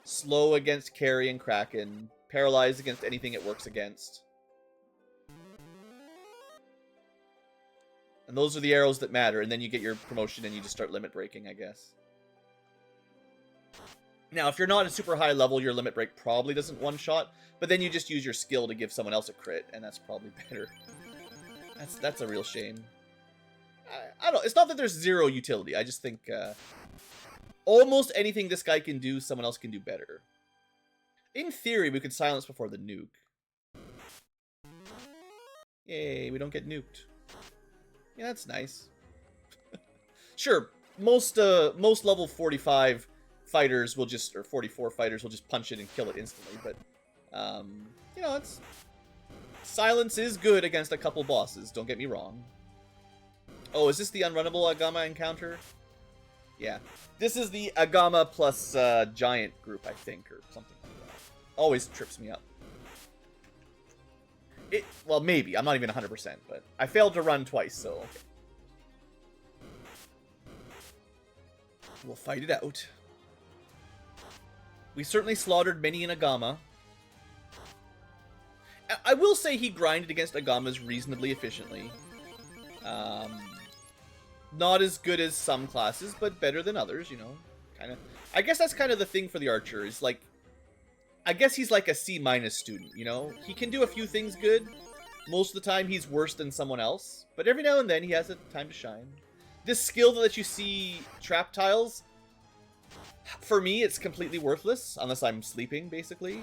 slow against Carry and Kraken, paralyze against anything it works against. And those are the arrows that matter, and then you get your promotion and you just start limit breaking, I guess. Now, if you're not at super high level, your limit break probably doesn't one-shot, but then you just use your skill to give someone else a crit, and that's probably better. That's a real shame. I don't... It's not that there's zero utility. I just think almost anything this guy can do, someone else can do better. In theory, we could silence before the nuke. Yay, we don't get nuked. Yeah, that's nice. Sure, most level 45 fighters will just... Or 44 fighters will just punch it and kill it instantly, but... you know, it's... Silence is good against a couple bosses, don't get me wrong. Oh, is this the unrunnable Agama encounter? Yeah. This is the Agama plus Giant group, I think, or something like that. Always trips me up. Well, maybe. I'm not even 100%, but I failed to run twice, so... Okay. We'll fight it out. We certainly slaughtered many in Agama. I will say he grinded against Agamas reasonably efficiently. Not as good as some classes, but better than others, you know. Kind of. I guess that's kind of the thing for the archer, is like... I guess he's like a C- student, you know? He can do a few things good. Most of the time he's worse than someone else. But every now and then he has a time to shine. This skill that lets you see trap tiles, for me it's completely worthless, unless I'm sleeping, basically.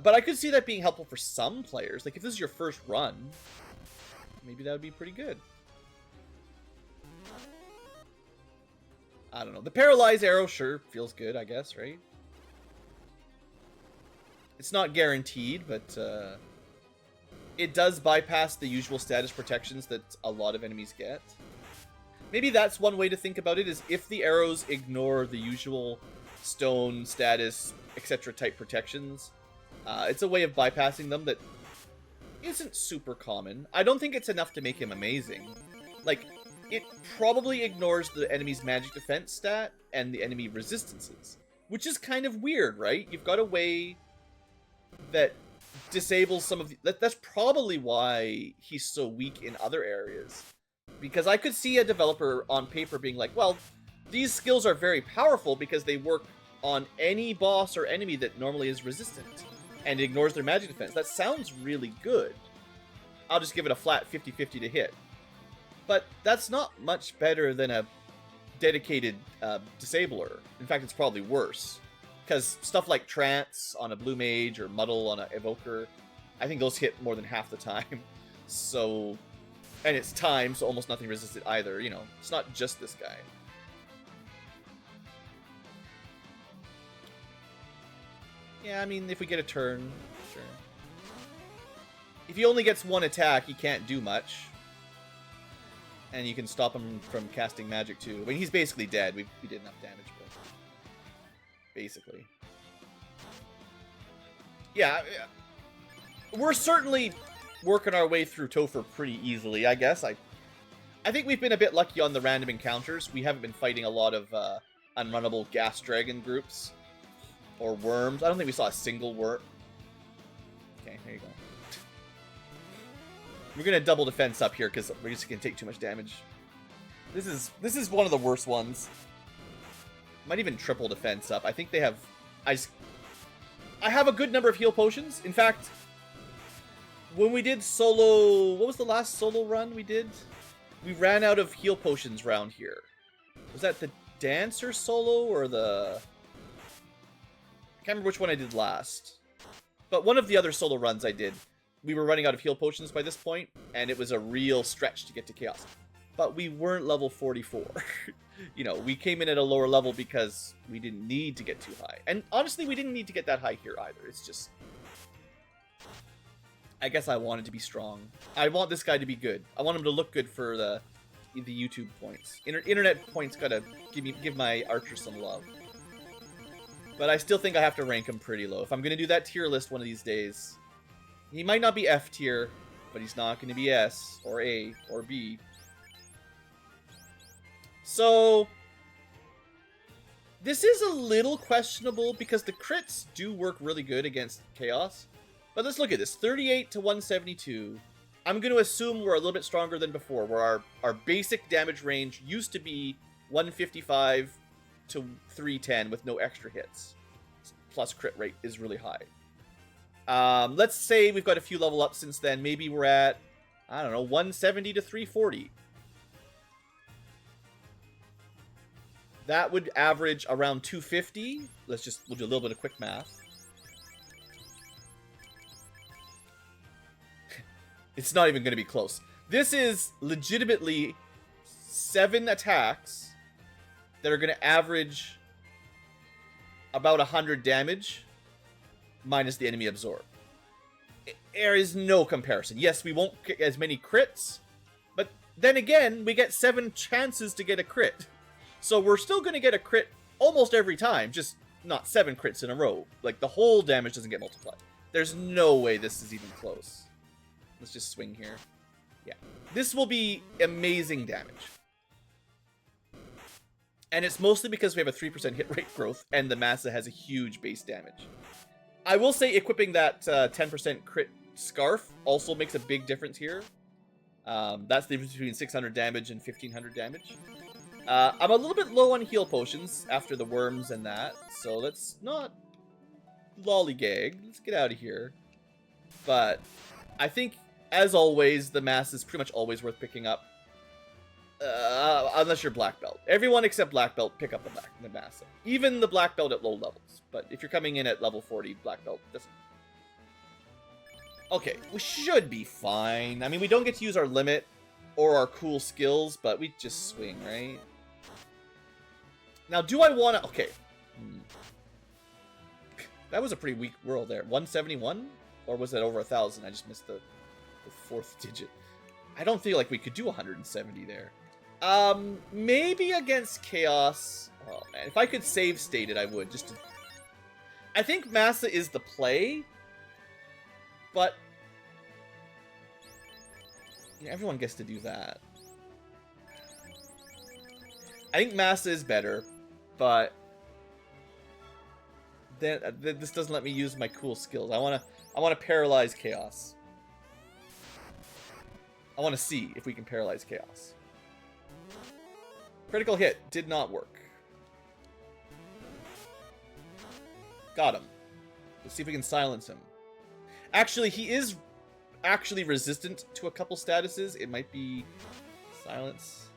But I could see that being helpful for some players. Like, if this is your first run, maybe that would be pretty good. I don't know. The Paralyze arrow, sure, feels good, I guess, right? It's not guaranteed, but it does bypass the usual status protections that a lot of enemies get. Maybe that's one way to think about it, is if the arrows ignore the usual stone, status, etc. type protections, it's a way of bypassing them that isn't super common. I don't think it's enough to make him amazing. Like, it probably ignores the enemy's magic defense stat and the enemy resistances, which is kind of weird, right? You've got a way that disables some of the... That's probably why he's so weak in other areas. Because I could see a developer on paper being like, well, these skills are very powerful because they work on any boss or enemy that normally is resistant. and it ignores their magic defense. That sounds really good. I'll just give it a flat 50-50 to hit. But that's not much better than a dedicated disabler. In fact, it's probably worse. Because stuff like Trance on a Blue Mage or Muddle on an Evoker, I think those hit more than half the time. So, and it's time, so almost nothing resisted either. You know, it's not just this guy. Yeah, I mean, if we get a turn, sure. If he only gets one attack, he can't do much. And you can stop him from casting magic too. I mean, he's basically dead. We did enough damage, but basically. Yeah, we're certainly working our way through Topher pretty easily, I guess. I think we've been a bit lucky on the random encounters. We haven't been fighting a lot of unrunnable gas dragon groups. Or worms. I don't think we saw a single worm. Okay, there you go. We're gonna double defense up here because we're just gonna take too much damage. This is one of the worst ones. Might even triple defense up. I think they have. I have a good number of heal potions. In fact, when we did solo, what was the last solo run we did? We ran out of heal potions round here. Was that the dancer solo or the? I can't remember which one I did last. But one of the other solo runs I did, we were running out of heal potions by this point, and it was a real stretch to get to Chaos. But we weren't level 44. You know, we came in at a lower level because we didn't need to get too high. And honestly, we didn't need to get that high here either. It's just... I guess I wanted to be strong. I want this guy to be good. I want him to look good for the YouTube points. Internet points gotta give my archer some love. But I still think I have to rank him pretty low. If I'm going to do that tier list one of these days, he might not be F tier, but he's not going to be S, or A, or B. So, this is a little questionable because the crits do work really good against Chaos. But let's look at this. 38 to 172. I'm going to assume we're a little bit stronger than before, where our basic damage range used to be 155 to 310 with no extra hits. Plus crit rate is really high. Let's say we've got a few level ups since then. Maybe we're at, I don't know, 170 to 340. That would average around 250. We'll do a little bit of quick math. It's not even going to be close. This is legitimately 7 attacks that are going to average about 100 damage minus the enemy absorb. There is no comparison. Yes, we won't get as many crits, but then again, we get 7 chances to get a crit. So we're still going to get a crit almost every time, just not 7 crits in a row. Like, the whole damage doesn't get multiplied. There's no way this is even close. Let's just swing here. Yeah. This will be amazing damage. And it's mostly because we have a 3% hit rate growth, and the Massa has a huge base damage. I will say equipping that 10% crit scarf also makes a big difference here. That's the difference between 600 damage and 1500 damage. I'm a little bit low on heal potions after the worms and that, so let's not lollygag. Let's get out of here. But I think, as always, the Mass is pretty much always worth picking up. Unless you're black belt. Everyone except black belt pick up the Massa. Even the black belt at low levels. But if you're coming in at level 40, black belt doesn't. Okay, we should be fine. I mean, we don't get to use our limit or our cool skills, but we just swing, right? Now, do I want to... Okay. That was a pretty weak roll there. 171? Or was that over 1,000? I just missed the 4th digit. I don't feel like we could do 170 there. Maybe against Chaos. Oh, man. If I could save state it, I would. Just to... I think Massa is the play. But... yeah, everyone gets to do that. I think Massa is better. But... then this doesn't let me use my cool skills. I want to paralyze Chaos. I want to see if we can paralyze Chaos. Critical hit. Did not work. Got him. Let's see if we can silence him. Actually, he is actually resistant to a couple statuses. It might be silence.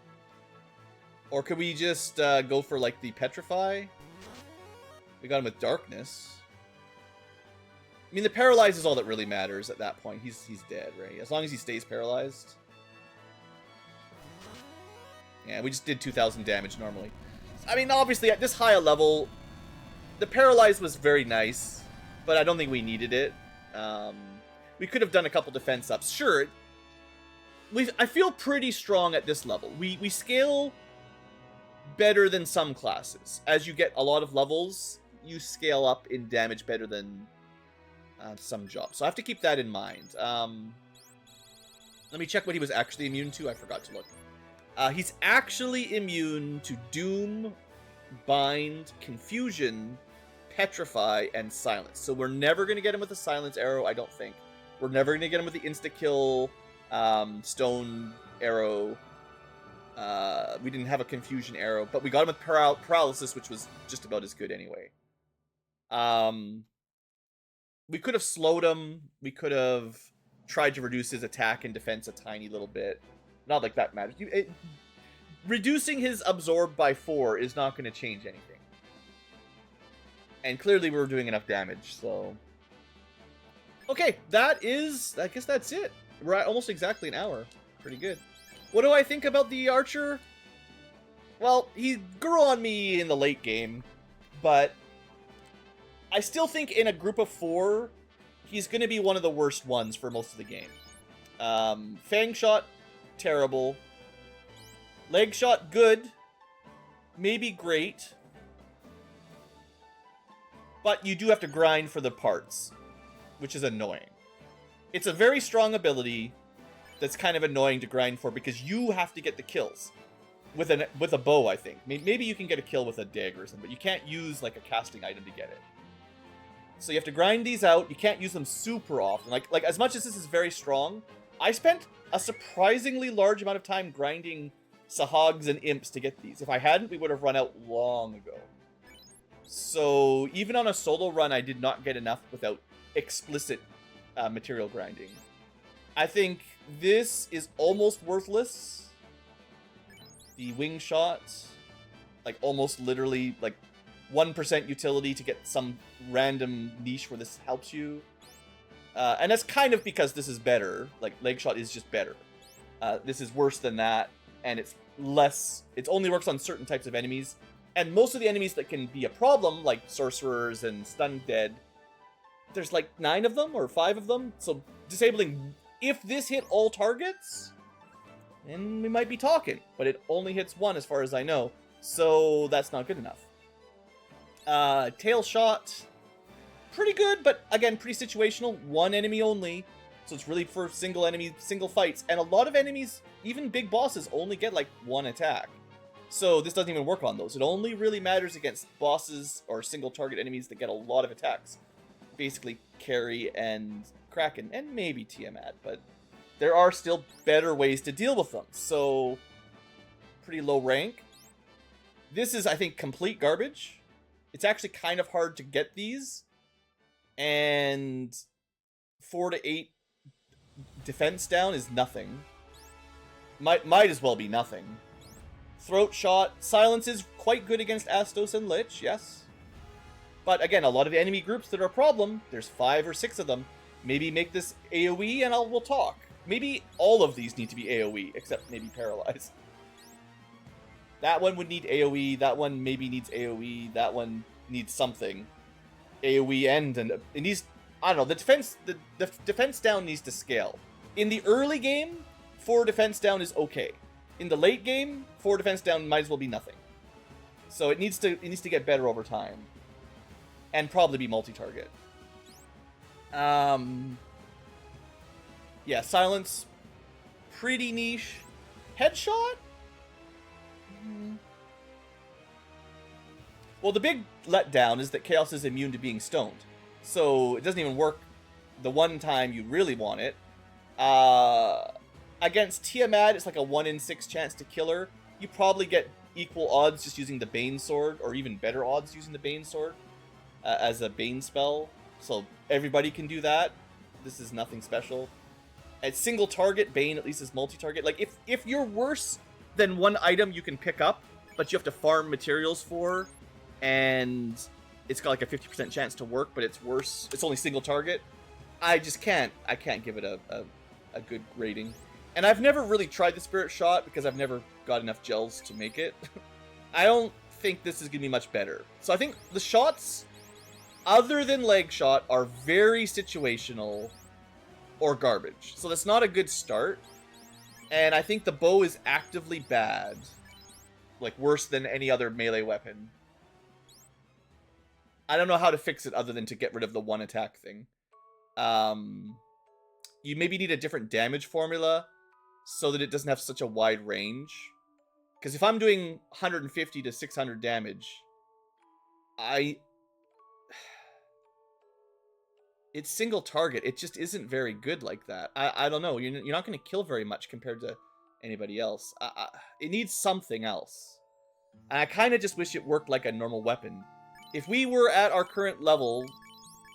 Or could we just go for like the petrify? We got him with darkness. I mean, the paralyze is all that really matters at that point. He's dead, right? As long as he stays paralyzed. Yeah, we just did 2,000 damage normally. I mean, obviously, at this high a level, the paralyze was very nice, but I don't think we needed it. We could have done a couple defense ups. Sure, I feel pretty strong at this level. We scale better than some classes. As you get a lot of levels, you scale up in damage better than some jobs. So I have to keep that in mind. Let me check what he was actually immune to. I forgot to look. He's actually immune to Doom, Bind, Confusion, Petrify, and Silence. So we're never going to get him with a Silence arrow, I don't think. We're never going to get him with the insta-kill Stone arrow. We didn't have a Confusion arrow, but we got him with Paralysis, which was just about as good anyway. We could have slowed him. We could have tried to reduce his attack and defense a tiny little bit. Not like that matters. Reducing his absorb by 4 is not going to change anything. And clearly we were doing enough damage, so... Okay, that is... I guess that's it. We're at almost exactly an hour. Pretty good. What do I think about the Archer? Well, he grew on me in the late game, but... I still think in a group of 4, he's going to be one of the worst ones for most of the game. Fang Shot, terrible. Leg Shot, good. Maybe great. But you do have to grind for the parts, which is annoying. It's a very strong ability that's kind of annoying to grind for because you have to get the kills. With a bow, I think. Maybe you can get a kill with a dagger or something, but you can't use like a casting item to get it. So you have to grind these out. You can't use them super often. Like as much as this is very strong, I spent a surprisingly large amount of time grinding Sahags and Imps to get these. If I hadn't, we would have run out long ago. So even on a solo run, I did not get enough without explicit material grinding. I think this is almost worthless. The wing shot, like almost literally like 1% utility to get some random niche where this helps you. And that's kind of because this is better. Like, leg shot is just better. This is worse than that, and it's less... It only works on certain types of enemies. And most of the enemies that can be a problem, like sorcerers and stun dead, there's like 9 of them or 5 of them. So disabling... If this hit all targets, then we might be talking. But it only hits 1 as far as I know. So that's not good enough. Tail shot, pretty good, but again, pretty situational. 1 enemy only, so it's really for single fights. And a lot of enemies, even big bosses, only get like 1 attack. So this doesn't even work on those. It only really matters against bosses or single target enemies that get a lot of attacks. Basically, Carry and Kraken, and maybe Tiamat, but there are still better ways to deal with them. So, pretty low rank. This is, I think, complete garbage. It's actually kind of hard to get these. And 4 to 8 defense down is nothing. Might as well be nothing. Throat shot. Silence is quite good against Astos and Lich, yes. But again, a lot of the enemy groups that are a problem, there's 5 or 6 of them. Maybe make this AoE and we'll talk. Maybe all of these need to be AoE, except maybe Paralyze. That one would need AoE, that one maybe needs AoE, that one needs something. AoE and it needs... I don't know, the defense down needs to scale. In the early game, 4 defense down is okay. In the late game, 4 defense down might as well be nothing. So it needs to get better over time. And probably be multi-target. Yeah, silence. Pretty niche. Headshot? Well, the big letdown is that Chaos is immune to being stoned. So it doesn't even work the one time you really want it. Against Tiamat, it's like a 1 in 6 chance to kill her. You probably get equal odds just using the Bane Sword, or even better odds using the Bane Sword as a Bane spell. So everybody can do that. this is nothing special. At single target, Bane at least is multi-target. Like, if you're worse than one item you can pick up, but you have to farm materials for, and it's got like a 50% chance to work, but it's worse. It's only single target. I can't give it a good rating. And I've never really tried the Spirit Shot because I've never got enough gels to make it. I don't think this is going to be much better. So I think the shots, other than Leg Shot, are very situational or garbage. So that's not a good start. And I think the bow is actively bad. Like, worse than any other melee weapon. I don't know how to fix it other than to get rid of the one attack thing. You maybe need a different damage formula so that it doesn't have such a wide range. Because if I'm doing 150 to 600 damage, it's single target. It just isn't very good like that. I don't know. You're not going to kill very much compared to anybody else. It needs something else. And I kind of just wish it worked like a normal weapon. If we were at our current level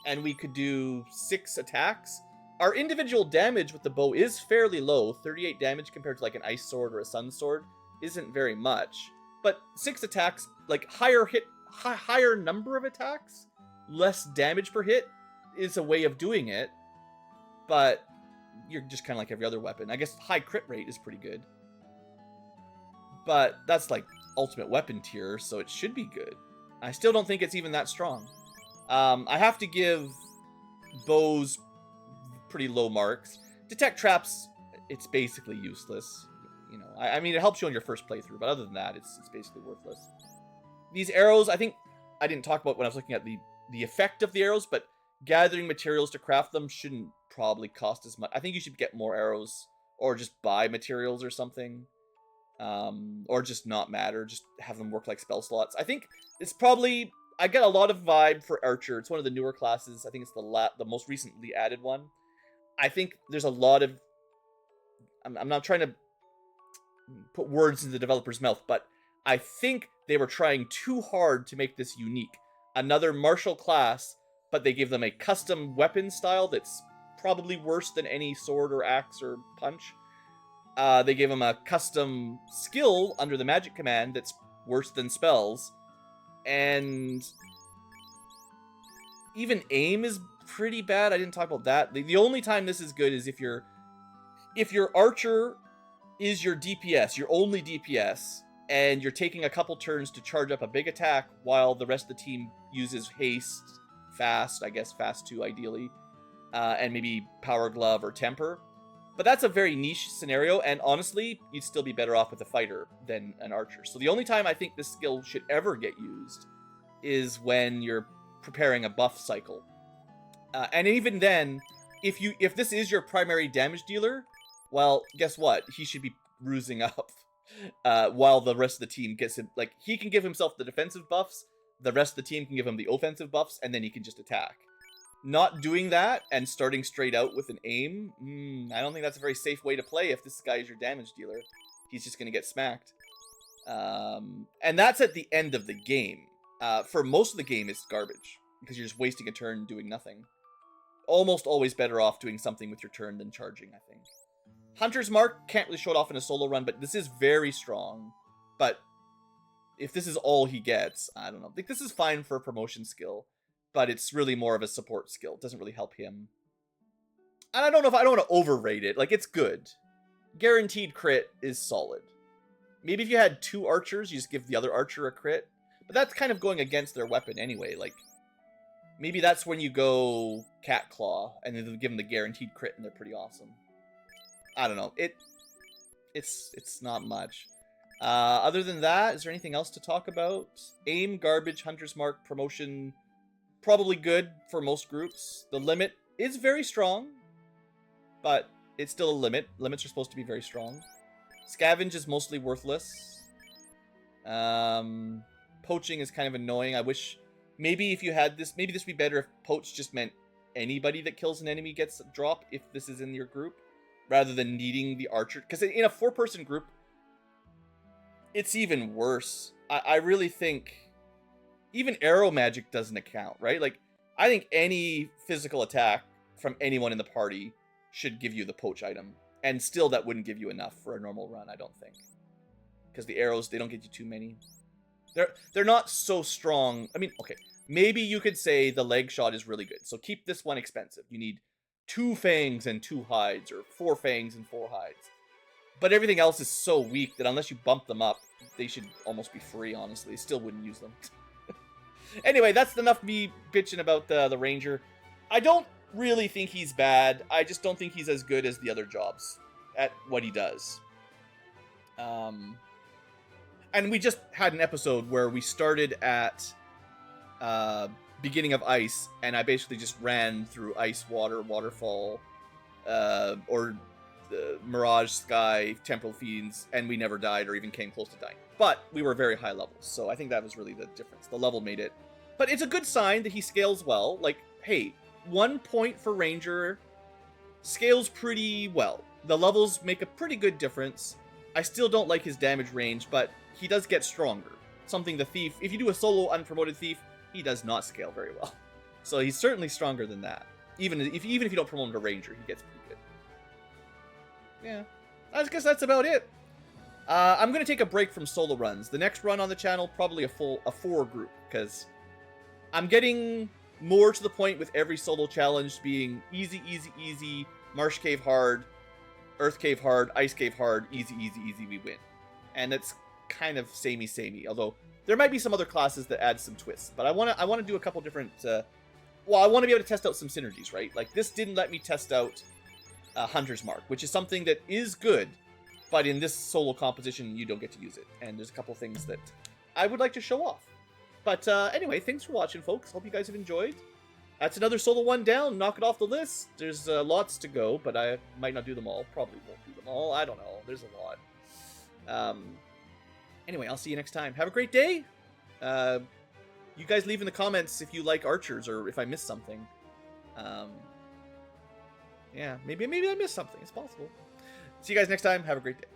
and we could do 6 attacks, our individual damage with the bow is fairly low. 38 damage compared to like an ice sword or a sun sword isn't very much. But 6 attacks, like higher number of attacks, less damage per hit is a way of doing it. But you're just kind of like every other weapon. I guess high crit rate is pretty good. But that's like ultimate weapon tier, so it should be good. I still don't think it's even that strong. I have to give bows pretty low marks. Detect traps, it's basically useless. You know, I mean, it helps you on your first playthrough, but other than that, it's basically worthless. These arrows, I think I didn't talk about when I was looking at the effect of the arrows, but gathering materials to craft them shouldn't probably cost as much. I think you should get more arrows, or just buy materials or something. Or just not matter, just have them work like spell slots. I think it's probably, I get a lot of vibe for Archer. It's one of the newer classes. I think it's the most recently added one. I think there's a lot of, I'm not trying to put words in the developer's mouth, but I think they were trying too hard to make this unique. Another martial class, but they gave them a custom weapon style that's probably worse than any sword or axe or punch. They gave him a custom skill under the magic command that's worse than spells. And even aim is pretty bad. I didn't talk about that. The only time this is good is if your archer is your DPS, your only DPS, and you're taking a couple turns to charge up a big attack while the rest of the team uses haste, fast, I guess fast 2 ideally, and maybe power glove or temper. But that's a very niche scenario, and honestly, you'd still be better off with a fighter than an archer. So the only time I think this skill should ever get used is when you're preparing a buff cycle. And even then, if this is your primary damage dealer, well, guess what? He should be bruising up while the rest of the team gets him. Like, he can give himself the defensive buffs, the rest of the team can give him the offensive buffs, and then he can just attack. Not doing that and starting straight out with an aim, I don't think that's a very safe way to play if this guy is your damage dealer. He's just going to get smacked. And that's at the end of the game. For most of the game, it's garbage, because you're just wasting a turn doing nothing. Almost always better off doing something with your turn than charging, I think. Hunter's Mark can't really show it off in a solo run, but this is very strong. But if this is all he gets, I don't know. Like, this is fine for a promotion skill. But it's really more of a support skill. It doesn't really help him. And I don't want to overrate it. Like, it's good. Guaranteed crit is solid. Maybe if you had 2 archers, you just give the other archer a crit. But that's kind of going against their weapon anyway. Like, maybe that's when you go Cat Claw, and then give them the guaranteed crit, and they're pretty awesome. I don't know. It's not much. Other than that, is there anything else to talk about? Aim, garbage, Hunter's Mark, promotion... Probably good for most groups. The limit is very strong, but it's still a limit. Limits are supposed to be very strong. Scavenge is mostly worthless. Poaching is kind of annoying. I wish maybe if you had this, maybe this would be better if poach just meant anybody that kills an enemy gets a drop if this is in your group, rather than needing the archer. Because in a 4-person group, it's even worse. I really think... Even arrow magic doesn't account, right? Like, I think any physical attack from anyone in the party should give you the poach item. And still, that wouldn't give you enough for a normal run, I don't think. Because the arrows, they don't get you too many. They're not so strong. I mean, okay, maybe you could say the leg shot is really good. So keep this one expensive. You need 2 fangs and 2 hides, or 4 fangs and 4 hides. But everything else is so weak that unless you bump them up, they should almost be free, honestly. Still wouldn't use them. Anyway, that's enough of me bitching about the Ranger. I don't really think he's bad. I just don't think he's as good as the other jobs at what he does. And we just had an episode where we started at beginning of ice, and I basically just ran through ice, water, waterfall, or the Mirage, Sky, Temporal Fiends, and we never died or even came close to dying. But we were very high levels, so I think that was really the difference. The level made it. But it's a good sign that he scales well. Like, hey, 1 point for Ranger scales pretty well. The levels make a pretty good difference. I still don't like his damage range, but he does get stronger. Something the Thief, if you do a solo unpromoted Thief, he does not scale very well. So he's certainly stronger than that. Even if you don't promote him to Ranger, he gets pretty good. Yeah, I guess that's about it. I'm going to take a break from solo runs. The next run on the channel, probably a 4 group, because I'm getting more to the point with every solo challenge being easy, easy, easy, Marsh Cave hard, Earth Cave hard, Ice Cave hard, easy, easy, easy, we win. And it's kind of samey, although there might be some other classes that add some twists. But I want to do a couple different, well, I want to be able to test out some synergies, right? Like, this didn't let me test out Hunter's Mark, which is something that is good, but in this solo composition, you don't get to use it. And there's a couple things that I would like to show off. But anyway, thanks for watching, folks. Hope you guys have enjoyed. That's another solo one down. Knock it off the list. There's lots to go, but I might not do them all. Probably won't do them all. I don't know. There's a lot. Anyway, I'll see you next time. Have a great day. You guys leave in the comments if you like archers or if I missed something. Yeah, maybe I missed something. It's possible. See you guys next time. Have a great day.